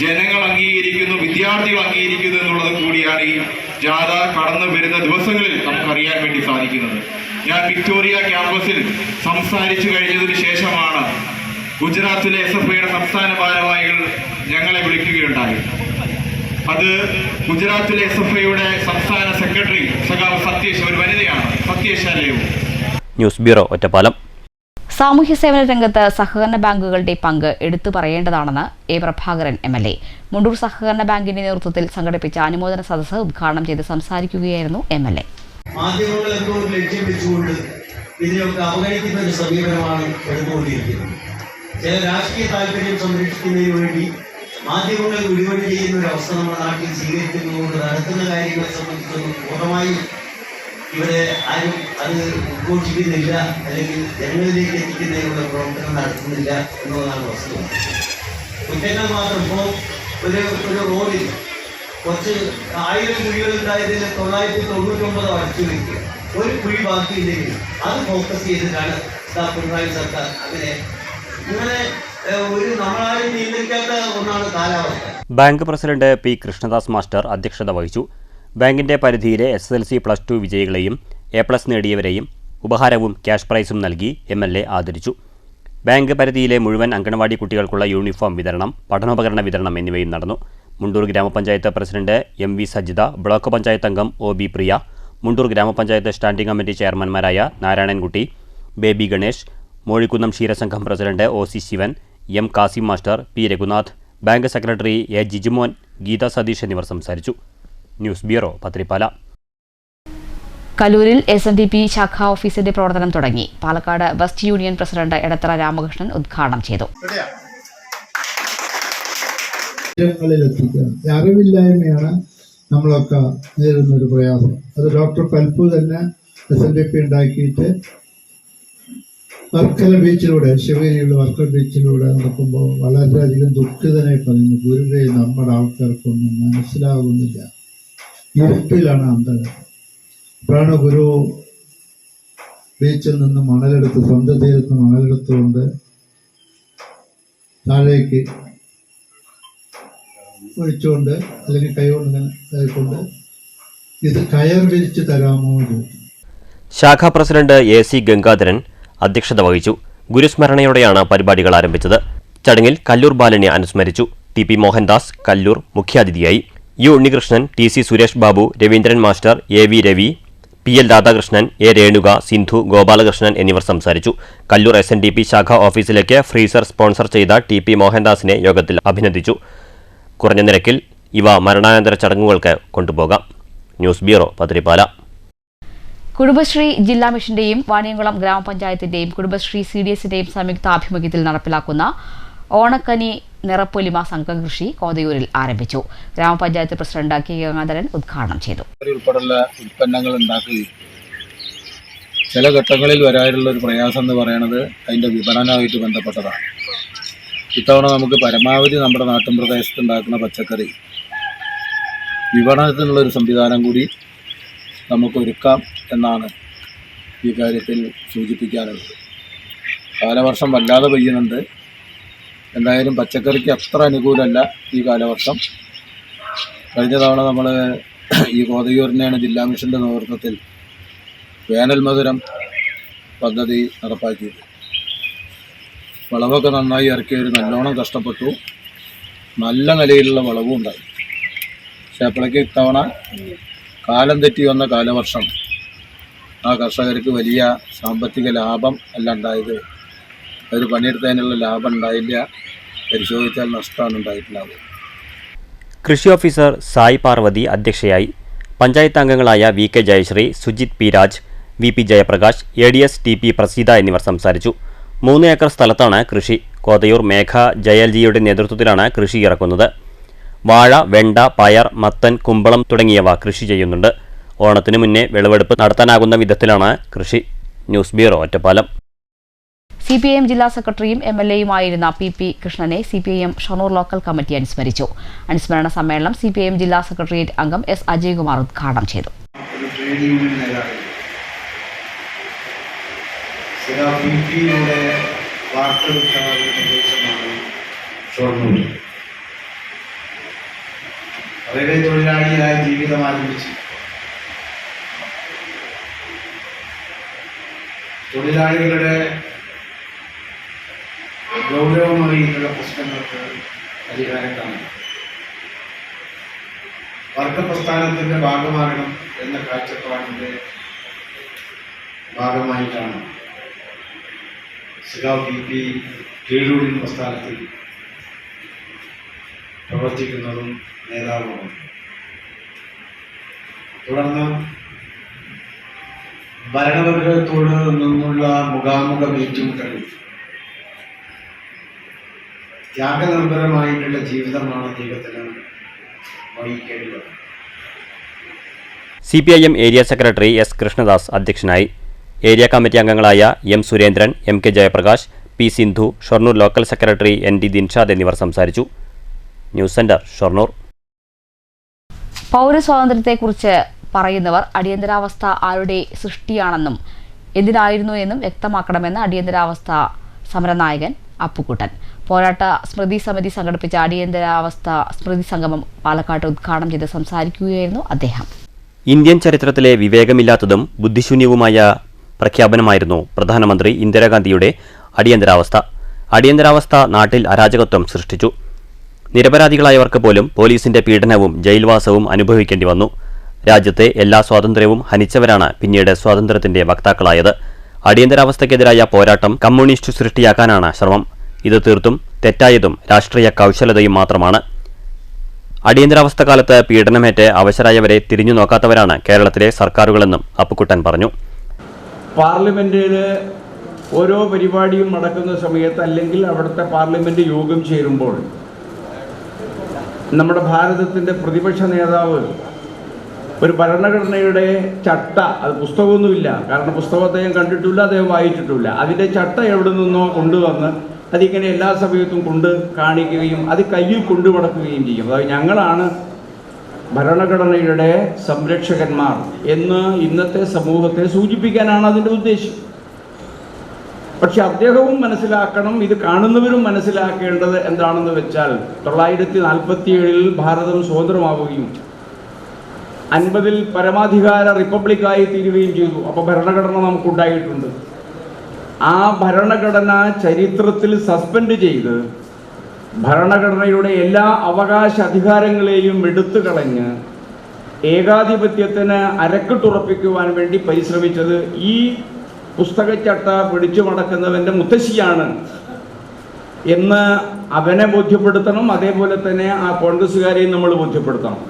ജനങ്ങൾ അംഗീകരിക്കുന്നു, വിദ്യാർത്ഥികൾ അംഗീകരിക്കുന്നു എന്നുള്ളത് കൂടിയാണ് ഈ ജാഥ കടന്നു വരുന്ന ദിവസങ്ങളിൽ നമുക്കറിയാൻ വേണ്ടി സാധിക്കുന്നത്. ഞാൻ വിക്ടോറിയ ക്യാമ്പസിൽ സംസാരിച്ചു കഴിഞ്ഞതിന് ശേഷമാണ് ഗുജറാത്തിലെ SFIയുടെ സംസ്ഥാന ഭാരവാഹികൾ ഞങ്ങളെ വിളിക്കുകയുണ്ടായി. അത് ഗുജറാത്തിലെ SFIയുടെ സംസ്ഥാന സെക്രട്ടറി സഖാവ് സത്യേഷ്, ഒരു വനിതയാണ്, സത്യേഷ്. News bureau, Ottapalam. സാമൂഹ്യ സേവന രംഗത്ത് സഹകരണ ബാങ്കുകളുടെ പങ്ക് എടുത്തു പറയേണ്ടതാണെന്ന് A. പ്രഭാകരൻ MLA. മുണ്ടൂർ സഹകരണ ബാങ്കിന്റെ നേതൃത്വത്തിൽ സംഘടിപ്പിച്ച അനുമോദന സദസ്സ് ഉദ്ഘാടനം ചെയ്ത് സംസാരിക്കുകയായിരുന്നു MLA. മാധ്യമങ്ങളെന്തോ ലക്ഷ്യം വെച്ചുകൊണ്ട് ഇതിനൊക്കെ അവഗണിക്കുന്ന ഒരു സമീപനമാണ് എടുത്തുകൊണ്ടിരിക്കുന്നത്. ചില രാഷ്ട്രീയ താല്പര്യം സംരക്ഷിക്കുന്നതിന് വേണ്ടി മാധ്യമങ്ങൾ വിടുപണി ചെയ്യുന്ന ഒരു അവസ്ഥ നമ്മുടെ നാട്ടിൽ സ്വീകരിക്കുന്നതുകൊണ്ട് നടത്തുന്ന കാര്യങ്ങളെ സംബന്ധിച്ചൊന്നും പൂർണ്ണമായും ഇവിടെ ആരും അത് ഉദ്ഘോഷിക്കുന്നില്ല, അല്ലെങ്കിൽ ജനങ്ങളിലേക്ക് എത്തിക്കുന്നതിനുള്ള പ്രവർത്തനം നടത്തുന്നില്ല എന്നുള്ളതാണ് വസ്തുത. കുറ്റങ്ങൾ മാത്രം ഇപ്പോൾ ഒരു റോഡിൽ കുറച്ച് 1000 കുഴികളുണ്ടായതിൽ 999 അടച്ചു വയ്ക്കുക, ഒരു കുഴി ബാക്കിയില്ലെങ്കിൽ അത് ഫോക്കസ് ചെയ്തിട്ടാണ് പിണറായി സർക്കാർ ഇങ്ങനെ ഒരു നമ്മളാരും നിയന്ത്രിക്കാത്ത ഒന്നാണ് കാലാവസ്ഥ. Bank president P. Krishnadas master അധ്യക്ഷത വഹിച്ചു. ബാങ്കിന്റെ പരിധിയിലെ SSLC +2 വിജയികളെയും A+ നേടിയവരെയും ഉപഹാരവും ക്യാഷ് പ്രൈസും നൽകി MLA ആദരിച്ചു. ബാങ്ക് പരിധിയിലെ മുഴുവൻ അംഗനവാടി കുട്ടികൾക്കുള്ള യൂണിഫോം വിതരണം, പഠനോപകരണ വിതരണം എന്നിവയും നടന്നു. മുണ്ടൂർ ഗ്രാമപഞ്ചായത്ത് president MV Sajitha, block panchayat അംഗം OB പ്രിയ, മുണ്ടൂർ ഗ്രാമപഞ്ചായത്ത് സ്റ്റാൻഡിംഗ് കമ്മിറ്റി ചെയർമാൻമാരായ നാരായണൻകുട്ടി, ബേബി ഗണേഷ്, മോഴിക്കുന്നം ക്ഷീരസംഘം president OC Sivan, M. Kasim master, P. Raghunath, bank secretary A. Jijumon, Geetha Satheesh എന്നിവർ സംസാരിച്ചു. News bureau, Pathrippala. കലൂരിൽ SNDP ശാഖാ ഓഫീസിന്റെ പ്രവർത്തനം തുടങ്ങി. Palakkad west union president Edathara Ramakrishnan ഉദ്ഘാടനം ചെയ്തു. അറിവില്ലായ്മയാണ് നമ്മളൊക്കെ നേരിടുന്ന ഒരു പ്രയാസം. അത് ഡോക്ടർ പൽപ്പു തന്നെ SNDP ഉണ്ടാക്കിയിട്ട് വർക്കല ബീച്ചിലൂടെ, ശിവഗിരിയുള്ള വർക്കല ബീച്ചിലൂടെ നടക്കുമ്പോൾ വളരെയധികം ദുഃഖിതനായി പറയുന്നു, ഗുരുവേ നമ്മുടെ ആൾക്കാർക്കൊന്നും മനസ്സിലാകുന്നില്ല, ഇരുട്ടിലാണ് അന്ധകാരം. അപ്പോഴാണ് ഗുരു ബീച്ചിൽ നിന്ന് മണലെടുത്ത്, സ്വന്തം തീരത്ത് മണലെടുത്തുകൊണ്ട് താഴേക്ക് ഒഴിച്ചുകൊണ്ട്, അല്ലെങ്കിൽ കൈകൊണ്ട് കൊണ്ട് ഇത് കയർ വിരിച്ച് തരാമോ ചോദിച്ചു. ശാഖാ പ്രസിഡന്റ് AC ഗംഗാധരൻ അധ്യക്ഷത വഹിച്ചു. ഗുരുസ്മരണയോടെയാണ് പരിപാടികൾ ആരംഭിച്ചത്. ചടങ്ങിൽ കല്ലൂർ ബാലനെ അനുസ്മരിച്ചു. TP മോഹൻദാസ് കല്ലൂർ മുഖ്യാതിഥിയായി. U. Unnikrishnan, TC Suresh Babu, Raveendran master, AV Ravi, PL Radhakrishnan, A. Renuka, Sindhu, Gopalakrishnan എന്നിവർ സംസാരിച്ചു. കല്ലൂർ SNDP ശാഖാ ഓഫീസിലേക്ക് ഫ്രീസർ സ്പോൺസർ ചെയ്ത TP മോഹൻദാസിനെ യോഗത്തിൽ അഭിനന്ദിച്ചു. കുറഞ്ഞ നിരക്കിൽ ഇവ മരണാനന്തര ചടങ്ങുകൾക്ക് കൊണ്ടുപോകാം. News bureau, Pathirippala. കുടുംബശ്രീ ജില്ലാ മിഷന്റെയും വാണിയംകുളം ഗ്രാമപഞ്ചായത്തിന്റെയും കുടുംബശ്രീ CDSന്റെയും സംയുക്താഭിമുഖ്യത്തിൽ നടപ്പിലാക്കുന്ന ഓണക്കനി നിറപ്പൊലിമ സംഘകൃഷി കോതയൂരിൽ ആരംഭിച്ചു. ഗ്രാമപഞ്ചായത്ത് പ്രസിഡന്റ് K. ഗംഗാധരൻ ഉദ്ഘാടനം ചെയ്തു. ഉൾപ്പെടെയുള്ള ഉൽപ്പന്നങ്ങൾ ഉണ്ടാക്കുകയും ചില ഘട്ടങ്ങളിൽ വരാനുള്ള ഒരു പ്രയാസം എന്ന് പറയുന്നത് അതിൻ്റെ വിപണനവുമായിട്ട് ബന്ധപ്പെട്ടതാണ്. ഇത്തവണ നമുക്ക് പരമാവധി നമ്മുടെ നാട്ടിൻ പ്രദേശത്ത് ഉണ്ടാക്കുന്ന പച്ചക്കറി വിപണനത്തിനുള്ളൊരു സംവിധാനം കൂടി നമുക്ക് ഒരുക്കാം എന്നാണ് ഈ കാര്യത്തിൽ സൂചിപ്പിക്കാനുള്ളത്. കാലവർഷം വല്ലാതെ പെയ്യുന്നുണ്ട്. എന്തായാലും പച്ചക്കറിക്ക് അത്ര അനുകൂലമല്ല ഈ കാലവർഷം. കഴിഞ്ഞ തവണ നമ്മൾ ഈ കോതയൂരിനെയാണ് ജില്ലാ മിഷൻ്റെ നേതൃത്വത്തിൽ വേനൽ മധുരം പദ്ധതി നടപ്പാക്കിയത്. വളവൊക്കെ നന്നായി ഇറക്കിയവർ നല്ലോണം കഷ്ടപ്പെട്ടു, നല്ല നിലയിലുള്ള വളവും ഉണ്ടായി. പക്ഷേ അപ്പോഴേക്ക് ഇത്തവണ കാലം തെറ്റി വന്ന കാലവർഷം ആ കർഷകർക്ക് വലിയ സാമ്പത്തിക ലാഭം അല്ല ഉണ്ടായത്. അവർ പണിയെടുത്തതിനുള്ള ലാഭം ഉണ്ടായില്ല, പരിശോധിച്ചാൽ നഷ്ടമാണ് ഉണ്ടായിട്ടുള്ളത്. കൃഷി ഓഫീസർ സായി പാർവതി അധ്യക്ഷയായി. പഞ്ചായത്ത് അംഗങ്ങളായ VK Jayashree, Sujith P. Raj, VP Jayaprakash, ADS TP Praseetha എന്നിവർ സംസാരിച്ചു. 3 ഏക്കർ സ്ഥലത്താണ് കൃഷി. കോതയൂർ മേഘ ജയൽജിയുടെ നേതൃത്വത്തിലാണ് കൃഷി ഇറക്കുന്നത്. വാഴ, വെണ്ട, പയർ, മത്തൻ, കുമ്പളം തുടങ്ങിയവ കൃഷി ചെയ്യുന്നുണ്ട്. ഓണത്തിനു മുന്നേ വിളവെടുപ്പ് നടത്താനാകുന്ന വിധത്തിലാണ് കൃഷി. News bureau, Ottapalam. CPIM ജില്ലാ സെക്രട്ടറിയും MLAയുമായിരുന്ന PP കൃഷ്ണനെ CPIM ഷൊർണൂർ ലോക്കൽ കമ്മിറ്റി അനുസ്മരിച്ചു. അനുസ്മരണ സമ്മേളനം CPIM ജില്ലാ സെക്രട്ടേറിയറ്റ് അംഗം S. അജയ്കുമാർ ഉദ്ഘാടനം ചെയ്തു. റെയിൽവേ തൊഴിലാളിയായ ജീവിതം ആരംഭിച്ചു. തൊഴിലാളികളുടെ ഗൗരവമറിയുള്ള പ്രശ്നങ്ങൾക്ക് പരിഹാരം കാണും. വർഗപ്രസ്ഥാനത്തിൻ്റെ ഭാഗമാകണം എന്ന കാഴ്ചപ്പാടിൻ്റെ ഭാഗമായിട്ടാണ് PP കീഴൂരിൻ പ്രസ്ഥാനത്തിൽ പ്രവർത്തിക്കുന്നതും നേതാവുമാണ്. തുടർന്ന് ഭരണവർഗത്തോട് നിന്നുള്ള മുഖാമുഖ ഏറ്റുമുട്ടലിൽ ത്യാഗനിർഭരമായിട്ടുള്ള ജീവിതമാണ് അദ്ദേഹത്തിന് വഹിക്കേണ്ടത്. CPIM area secretary S. Krishnadas അധ്യക്ഷനായി. ഏരിയ കമ്മിറ്റി അംഗങ്ങളായ M. Surendran, MK Jayaprakash, P. Sindhu, Shoranur local secretary ND Dinshad എന്നിവർ സംസാരിച്ചു. News centre, Shoranur. പൗരസ്വാതന്ത്ര്യത്തെക്കുറിച്ച് പറയുന്നവർ അടിയന്തരാവസ്ഥ ആരുടെ സൃഷ്ടിയാണെന്നും എന്തിനായിരുന്നു എന്നും വ്യക്തമാക്കണമെന്ന് അടിയന്തരാവസ്ഥ സമരനായകൻ അപ്പുക്കുട്ടൻ. പോരാട്ട സ്മൃതി സമിതി സംഘടിപ്പിച്ച അടിയന്തരാവസ്ഥ സ്മൃതി സംഗമം പാലക്കാട്ട് ഉദ്ഘാടനം ചെയ്ത് സംസാരിക്കുകയായിരുന്നു അദ്ദേഹം. ഇന്ത്യൻ ചരിത്രത്തിലെ വിവേകമില്ലാത്തതും ബുദ്ധിശൂന്യവുമായ പ്രഖ്യാപനമായിരുന്നു പ്രധാനമന്ത്രി ഇന്ദിരാഗാന്ധിയുടെ അടിയന്തരാവസ്ഥ. അടിയന്തരാവസ്ഥ നാട്ടിൽ അരാജകത്വം സൃഷ്ടിച്ചു. നിരപരാധികളായവർക്ക് പോലും പോലീസിന്റെ പീഡനവും ജയിൽവാസവും അനുഭവിക്കേണ്ടി വന്നു. രാജ്യത്തെ എല്ലാ സ്വാതന്ത്ര്യവും ഹനിച്ചവരാണ് പിന്നീട് സ്വാതന്ത്ര്യത്തിന്റെ വക്താക്കളായത്. അടിയന്തരാവസ്ഥയ്ക്കെതിരായ പോരാട്ടം കമ്മ്യൂണിസ്റ്റ് സൃഷ്ടിയാക്കാനാണ് ശ്രമം. ഇത് തീർത്തും തെറ്റായതും രാഷ്ട്രീയ കൗശലതയും മാത്രമാണ്. അടിയന്തരാവസ്ഥ കാലത്ത് പീഡനമേറ്റ് അവശരായവരെ തിരിഞ്ഞു നോക്കാത്തവരാണ് കേരളത്തിലെ സർക്കാരുകളെന്നും അപ്പുക്കുട്ടൻ പറഞ്ഞു. പാർലമെന്റിൽ ഓരോ പരിപാടിയും നടക്കുന്ന സമയത്ത് അല്ലെങ്കിൽ അവിടുത്തെ പാർലമെന്റ് യോഗം ചേരുമ്പോൾ നമ്മുടെ ഭാരതത്തിൻ്റെ പ്രതിപക്ഷ നേതാവ് ഒരു ഭരണഘടനയുടെ ചട്ട, അത് പുസ്തകമൊന്നുമില്ല, കാരണം പുസ്തകത്തെ ഞാൻ കണ്ടിട്ടില്ല, അദ്ദേഹം വായിച്ചിട്ടില്ല, അതിൻ്റെ ചട്ട എവിടെ നിന്നോ കൊണ്ടുവന്ന് അതിങ്ങനെ എല്ലാ സമയത്തും കൊണ്ട് കാണിക്കുകയും അത് കയ്യിൽ കൊണ്ടുനടക്കുകയും ചെയ്യും. അതായത് ഞങ്ങളാണ് ഭരണഘടനയുടെ സംരക്ഷകന്മാർ എന്ന് ഇന്നത്തെ സമൂഹത്തെ സൂചിപ്പിക്കാനാണ് അതിൻ്റെ ഉദ്ദേശം. പക്ഷെ അദ്ദേഹവും മനസ്സിലാക്കണം, ഇത് കാണുന്നവരും മനസ്സിലാക്കേണ്ടത് എന്താണെന്ന് വെച്ചാൽ 1947 ഭാരതം സ്വതന്ത്രമാവുകയും 50 പരമാധികാര റിപ്പബ്ലിക്കായി തീരുകയും ചെയ്തു. അപ്പോൾ ഭരണഘടന നമുക്കുണ്ടായിട്ടുണ്ട്. ആ ഭരണഘടന ചരിത്രത്തിൽ സസ്പെൻഡ് ചെയ്ത് ഭരണഘടനയുടെ എല്ലാ അവകാശ അധികാരങ്ങളെയും എടുത്തു കളഞ്ഞ് ഏകാധിപത്യത്തിന് അരക്കിട്ടുറപ്പിക്കുവാൻ വേണ്ടി പരിശ്രമിച്ചത് ഈ പുസ്തകച്ചട്ട പിടിച്ചു മടക്കുന്നവൻ്റെ മുത്തശ്ശിയാണ് എന്ന് അവനെ ബോധ്യപ്പെടുത്തണം. അതേപോലെ തന്നെ ആ കോൺഗ്രസ്സുകാരെയും നമ്മൾ ബോധ്യപ്പെടുത്തണം.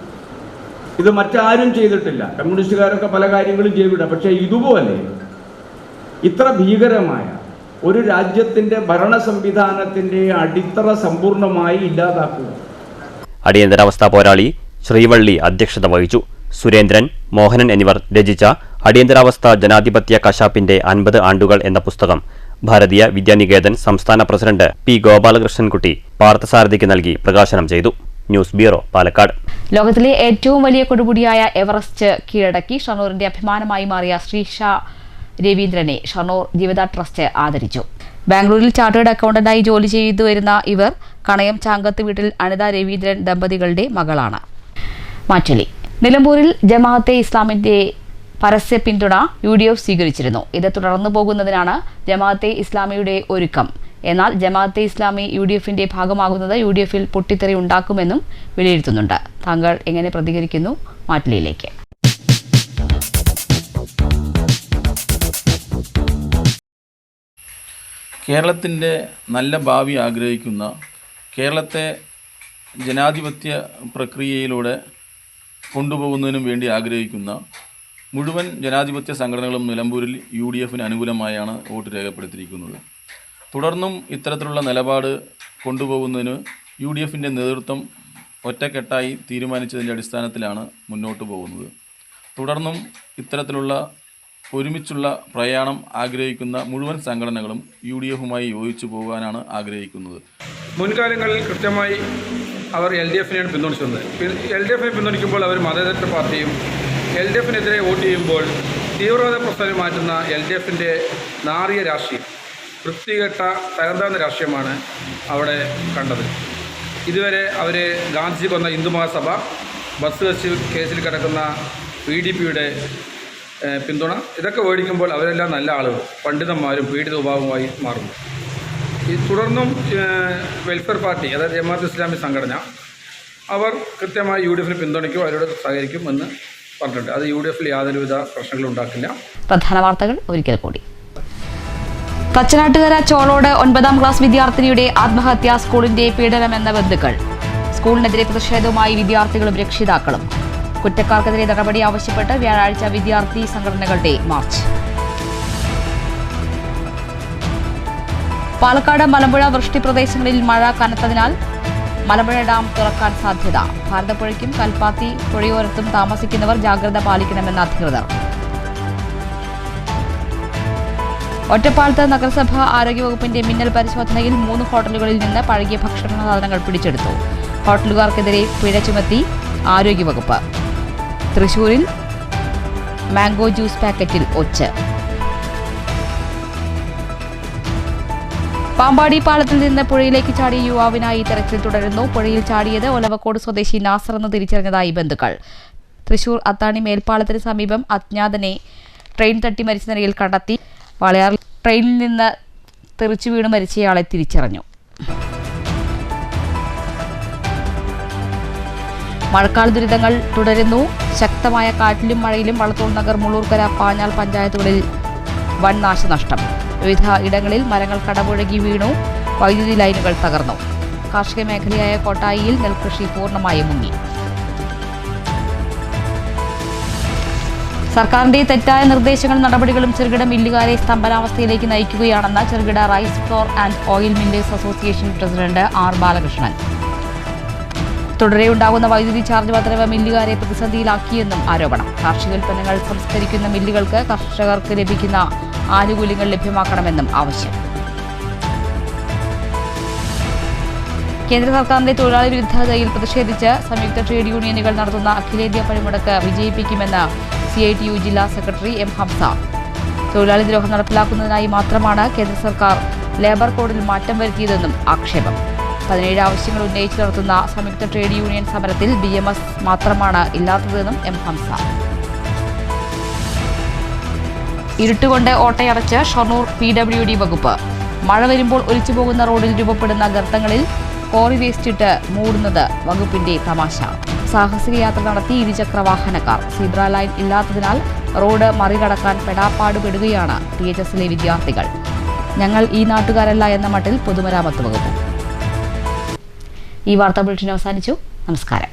ഇത് മറ്റാരും ചെയ്തിട്ടില്ല. കമ്മ്യൂണിസ്റ്റുകാരൊക്കെ പല കാര്യങ്ങളും ചെയ്തിട്ടുണ്ട്. പക്ഷേ ഇതുപോലെ ഇത്ര ഭീകരമായ ഒരു രാജ്യത്തിൻ്റെ ഭരണ സംവിധാനത്തിൻ്റെ അടിത്തറ സമ്പൂർണ്ണമായി ഇല്ലാതാക്കുക. അടിയന്തരാവസ്ഥ പോരാളി ശ്രീവള്ളി അധ്യക്ഷത വഹിച്ചു. സുരേന്ദ്രൻ, മോഹനൻ എന്നിവർ രചിച്ച അടിയന്തരാവസ്ഥ ജനാധിപത്യ കശാപ്പിന്റെ 50 ആണ്ടുകൾ എന്ന പുസ്തകം ഭാരതീയ വിദ്യാനികേതൻ സംസ്ഥാന പ്രസിഡന്റ് P. ഗോപാലകൃഷ്ണൻകുട്ടി പാർത്ഥസാരഥിക്ക് നൽകി പ്രകാശനം ചെയ്തു. News bureau, Palakkad. ലോകത്തിലെ ഏറ്റവും വലിയ കൊടുമുടിയായ എവറസ്റ്റ് കീഴടക്കി ഷൊർണൂരിന്റെ അഭിമാനമായി മാറിയ ശ്രീഷ രവീന്ദ്രനെ ഷൊർണൂർ ജീവിത ട്രസ്റ്റ് ആദരിച്ചു. ബാംഗ്ലൂരിൽ ചാർട്ടേഡ് അക്കൗണ്ടന്റായി ജോലി ചെയ്തു വരുന്ന ഇവർ കണയം ചാങ്കത്ത് വീട്ടിൽ അനിത രവീന്ദ്രൻ ദമ്പതികളുടെ മകളാണ്. മാറ്റലി. നിലമ്പൂരിൽ ജമാഅത്തെ ഇസ്ലാമിന്റെ പരസ്യ പിന്തുണ UDF സ്വീകരിച്ചിരുന്നു. ഇത് തുടർന്നു പോകുന്നതിനാണ് ജമാഅത്തെ ഇസ്ലാമിയുടെ ഒരുക്കം. എന്നാൽ ജമാഅത്തെ ഇസ്ലാമി UDFന്റെ ഭാഗമാകുന്നത് UDFൽ പൊട്ടിത്തെറി ഉണ്ടാക്കുമെന്നും വിലയിരുത്തുന്നുണ്ട്. താങ്കൾ എങ്ങനെ പ്രതികരിക്കുന്നു? മാറ്റലിയിലേക്ക്. കേരളത്തിൻ്റെ നല്ല ഭാവി ആഗ്രഹിക്കുന്ന, കേരളത്തെ ജനാധിപത്യ പ്രക്രിയയിലൂടെ കൊണ്ടുപോകുന്നതിനും വേണ്ടി ആഗ്രഹിക്കുന്ന മുഴുവൻ ജനാധിപത്യ സംഘടനകളും നിലമ്പൂരിൽ UDFന് അനുകൂലമായാണ് വോട്ട് രേഖപ്പെടുത്തിയിരിക്കുന്നത്. തുടർന്നും ഇത്തരത്തിലുള്ള നിലപാട് കൊണ്ടുപോകുന്നതിന് UDFൻ്റെ നേതൃത്വം ഒറ്റക്കെട്ടായി തീരുമാനിച്ചതിൻ്റെ അടിസ്ഥാനത്തിലാണ് മുന്നോട്ട് പോകുന്നത്. തുടർന്നും ഇത്തരത്തിലുള്ള ഒരുമിച്ചുള്ള പ്രയാണം ആഗ്രഹിക്കുന്ന മുഴുവൻ സംഘടനകളും UDF-ഉമായി യോജിച്ചു പോകാനാണ് ആഗ്രഹിക്കുന്നത്. മുൻകാലങ്ങളിൽ കൃത്യമായി അവർ LDF-നെയാണ് പിന്തുണച്ചിരുന്നത്. LDF-നെ പിന്തുണയ്ക്കുമ്പോൾ അവർ മതേതര പാർട്ടിയും LDF-നെതിരെ വോട്ട് ചെയ്യുമ്പോൾ തീവ്രവാദ പ്രസ്ഥാനം മാറ്റുന്ന LDF-ൻ്റെ നാറിയ രാഷ്ട്രീയം, വൃത്തികെട്ട തരംതാഴ്ന്ന രാഷ്ട്രീയമാണ് അവിടെ കണ്ടത്. ഇതുവരെ അവർ ഗാന്ധിജി കൊന്ന ഹിന്ദു മഹാസഭ, ബസ് വെച്ച് കേസിൽ കിടക്കുന്ന PDP-യുടെ പിന്തുണ, ഇതൊക്കെ മേടിക്കുമ്പോൾ അവരെല്ലാം നല്ല ആളുകൾ, പണ്ഡിതന്മാരും പീഡിത സ്വഭാവമായി മാറുന്നു. ഈ തുടർന്നും വെൽഫെയർ പാർട്ടി, അതായത് ജമാഅത്ത് ഇസ്ലാമി സംഘടന, അവർ കൃത്യമായി UDF-നെ പിന്തുണയ്ക്കും, അവരോട് സഹകരിക്കും എന്ന് പറഞ്ഞിട്ടുണ്ട്. അത് UDF-ൽ യാതൊരുവിധ പ്രശ്നങ്ങളും ഉണ്ടാക്കില്ല. പ്രധാന വാർത്തകൾ ഒരിക്കൽ കൂടി. തച്ചനാട്ടുകര ചോളോട് 9ാം ക്ലാസ് വിദ്യാർത്ഥിനിയുടെ ആത്മഹത്യ സ്കൂളിന്റെ പീഡനമെന്ന ബന്ധുക്കൾ. സ്കൂളിനെതിരെ പ്രതിഷേധവുമായി വിദ്യാർത്ഥികളും രക്ഷിതാക്കളും. കുറ്റക്കാർക്കെതിരെ നടപടി ആവശ്യപ്പെട്ട് വ്യാഴാഴ്ച വിദ്യാർത്ഥി സംഘടനകളുടെ മാർച്ച്. പാലക്കാട് മലമ്പുഴ വൃഷ്ടി പ്രദേശങ്ങളിൽ മഴ കനത്തതിനാൽ മലമ്പുഴ ഡാം തുറക്കാൻ സാധ്യത. ഭാരതപ്പുഴയ്ക്കും കൽപ്പാത്തി പുഴയോരത്തും താമസിക്കുന്നവർ ജാഗ്രത പാലിക്കണമെന്ന് അധികൃതർ. ഒറ്റപ്പാലത്ത് നഗരസഭ ആരോഗ്യവകുപ്പിന്റെ മിന്നൽ പരിശോധനയിൽ 3 ഹോട്ടലുകളിൽ നിന്ന് പഴകിയ ഭക്ഷണ സാധനങ്ങൾ പിടിച്ചെടുത്തു. ഹോട്ടലുകാർക്കെതിരെ പിഴ ചുമത്തി ആരോഗ്യവകുപ്പ്. തൃശൂരിൽ മാംഗോ ജ്യൂസ് പാക്കറ്റിൽ ഒച്ച്. പാമ്പാടി പാലത്തിൽ നിന്ന് പുഴയിലേക്ക് ചാടിയ യുവാവിനായി തെരച്ചിൽ തുടരുന്നു. പുഴയിൽ ചാടിയത് ഒലവക്കോട് സ്വദേശി നാസർ എന്ന് തിരിച്ചറിഞ്ഞതായി ബന്ധുക്കൾ. തൃശൂർ അത്താണി മേൽപ്പാലത്തിന് സമീപം അജ്ഞാതനെ ട്രെയിൻ തട്ടി മരിച്ച നിലയിൽ കണ്ടെത്തി. വാളയാറിൽ ട്രെയിനിൽ നിന്ന് തെറിച്ചു വീണ് മരിച്ചയാളെ തിരിച്ചറിഞ്ഞു. മഴക്കാല ദുരിതങ്ങൾ തുടരുന്നു. ശക്തമായ കാറ്റിലും മഴയിലും വളത്തോൾ നഗർ, മുള്ളൂർക്കര, പാഞ്ഞാൾ പഞ്ചായത്തുകളിൽ വൻ നാശനഷ്ടം. വിവിധ ഇടങ്ങളിൽ മരങ്ങൾ കടപുഴകി വീണു. വൈദ്യുതി ലൈനുകൾ തകർന്നു. കാർഷിക മേഖലയായ കോട്ടായിയിൽ നെൽകൃഷി പൂർണ്ണമായും മുങ്ങി. സർക്കാരിന്റെ തെറ്റായ നിർദ്ദേശങ്ങളും നടപടികളും ചെറുകിട മില്ലുകാരെ സ്തംഭനാവസ്ഥയിലേക്ക് നയിക്കുകയാണെന്ന് ചെറുകിട rice flour and oil millers association president R. Balakrishnan. തുടരെയുണ്ടാകുന്ന വൈദ്യുതി ചാർജ് വർധനവ് മില്ലുകാരെ പ്രതിസന്ധിയിലാക്കിയെന്നും ആരോപണം. കാർഷികോൽപ്പന്നങ്ങൾ സംസ്കരിക്കുന്ന മില്ലുകൾക്ക് കർഷകർക്ക് ലഭിക്കുന്ന ആനുകൂല്യങ്ങൾ ലഭ്യമാക്കണമെന്നും ആവശ്യം. കേന്ദ്ര സർക്കാരിന്റെ തൊഴിലാളി വിരുദ്ധതയിൽ പ്രതിഷേധിച്ച് സംയുക്ത ട്രേഡ് യൂണിയനുകൾ നടത്തുന്ന അഖിലേന്ത്യാ പണിമുടക്ക് വിജയിപ്പിക്കുമെന്ന് CITU ജില്ലാ സെക്രട്ടറി M. ഹംസ. തൊഴിലാളി ദ്രോഹം നടപ്പിലാക്കുന്നതിനായി മാത്രമാണ് കേന്ദ്ര സർക്കാർ ലേബർ കോഡിൽ മാറ്റം വരുത്തിയതെന്നും ആക്ഷേപം. 17 ആവശ്യങ്ങൾ ഉന്നയിച്ച് നടത്തുന്ന സംയുക്ത ട്രേഡ് യൂണിയൻ സമരത്തിൽ BMS മാത്രമാണ് ഇല്ലാത്തതെന്നും M. ഹംസ. ഇരുട്ടുകൊണ്ട് ഓട്ടയടച്ച് ഷൊർണൂർ PWD വകുപ്പ്. മഴ വരുമ്പോൾ ഒലിച്ചുപോകുന്ന റോഡിൽ രൂപപ്പെടുന്ന ഗർത്തങ്ങളിൽ കോറി വേസ്റ്റിട്ട് മൂടുന്നത് വകുപ്പിന്റെ തമാശ. സാഹസിക യാത്ര നടത്തി ഇരുചക്ര വാഹനക്കാർ. സീബ്ര ലൈൻ ഇല്ലാത്തതിനാൽ റോഡ് മറികടക്കാൻ പെടാപ്പാടുപെടുകയാണ് THS-ലെ വിദ്യാർത്ഥികൾ. ഞങ്ങൾ ഈ നാട്ടുകാരല്ല എന്ന മട്ടിൽ പൊതുമരാമത്ത് വകുപ്പ്. ഈ വാർത്താ ബുള്ളറ്റിൻ അവസാനിച്ചു. നമസ്കാരം.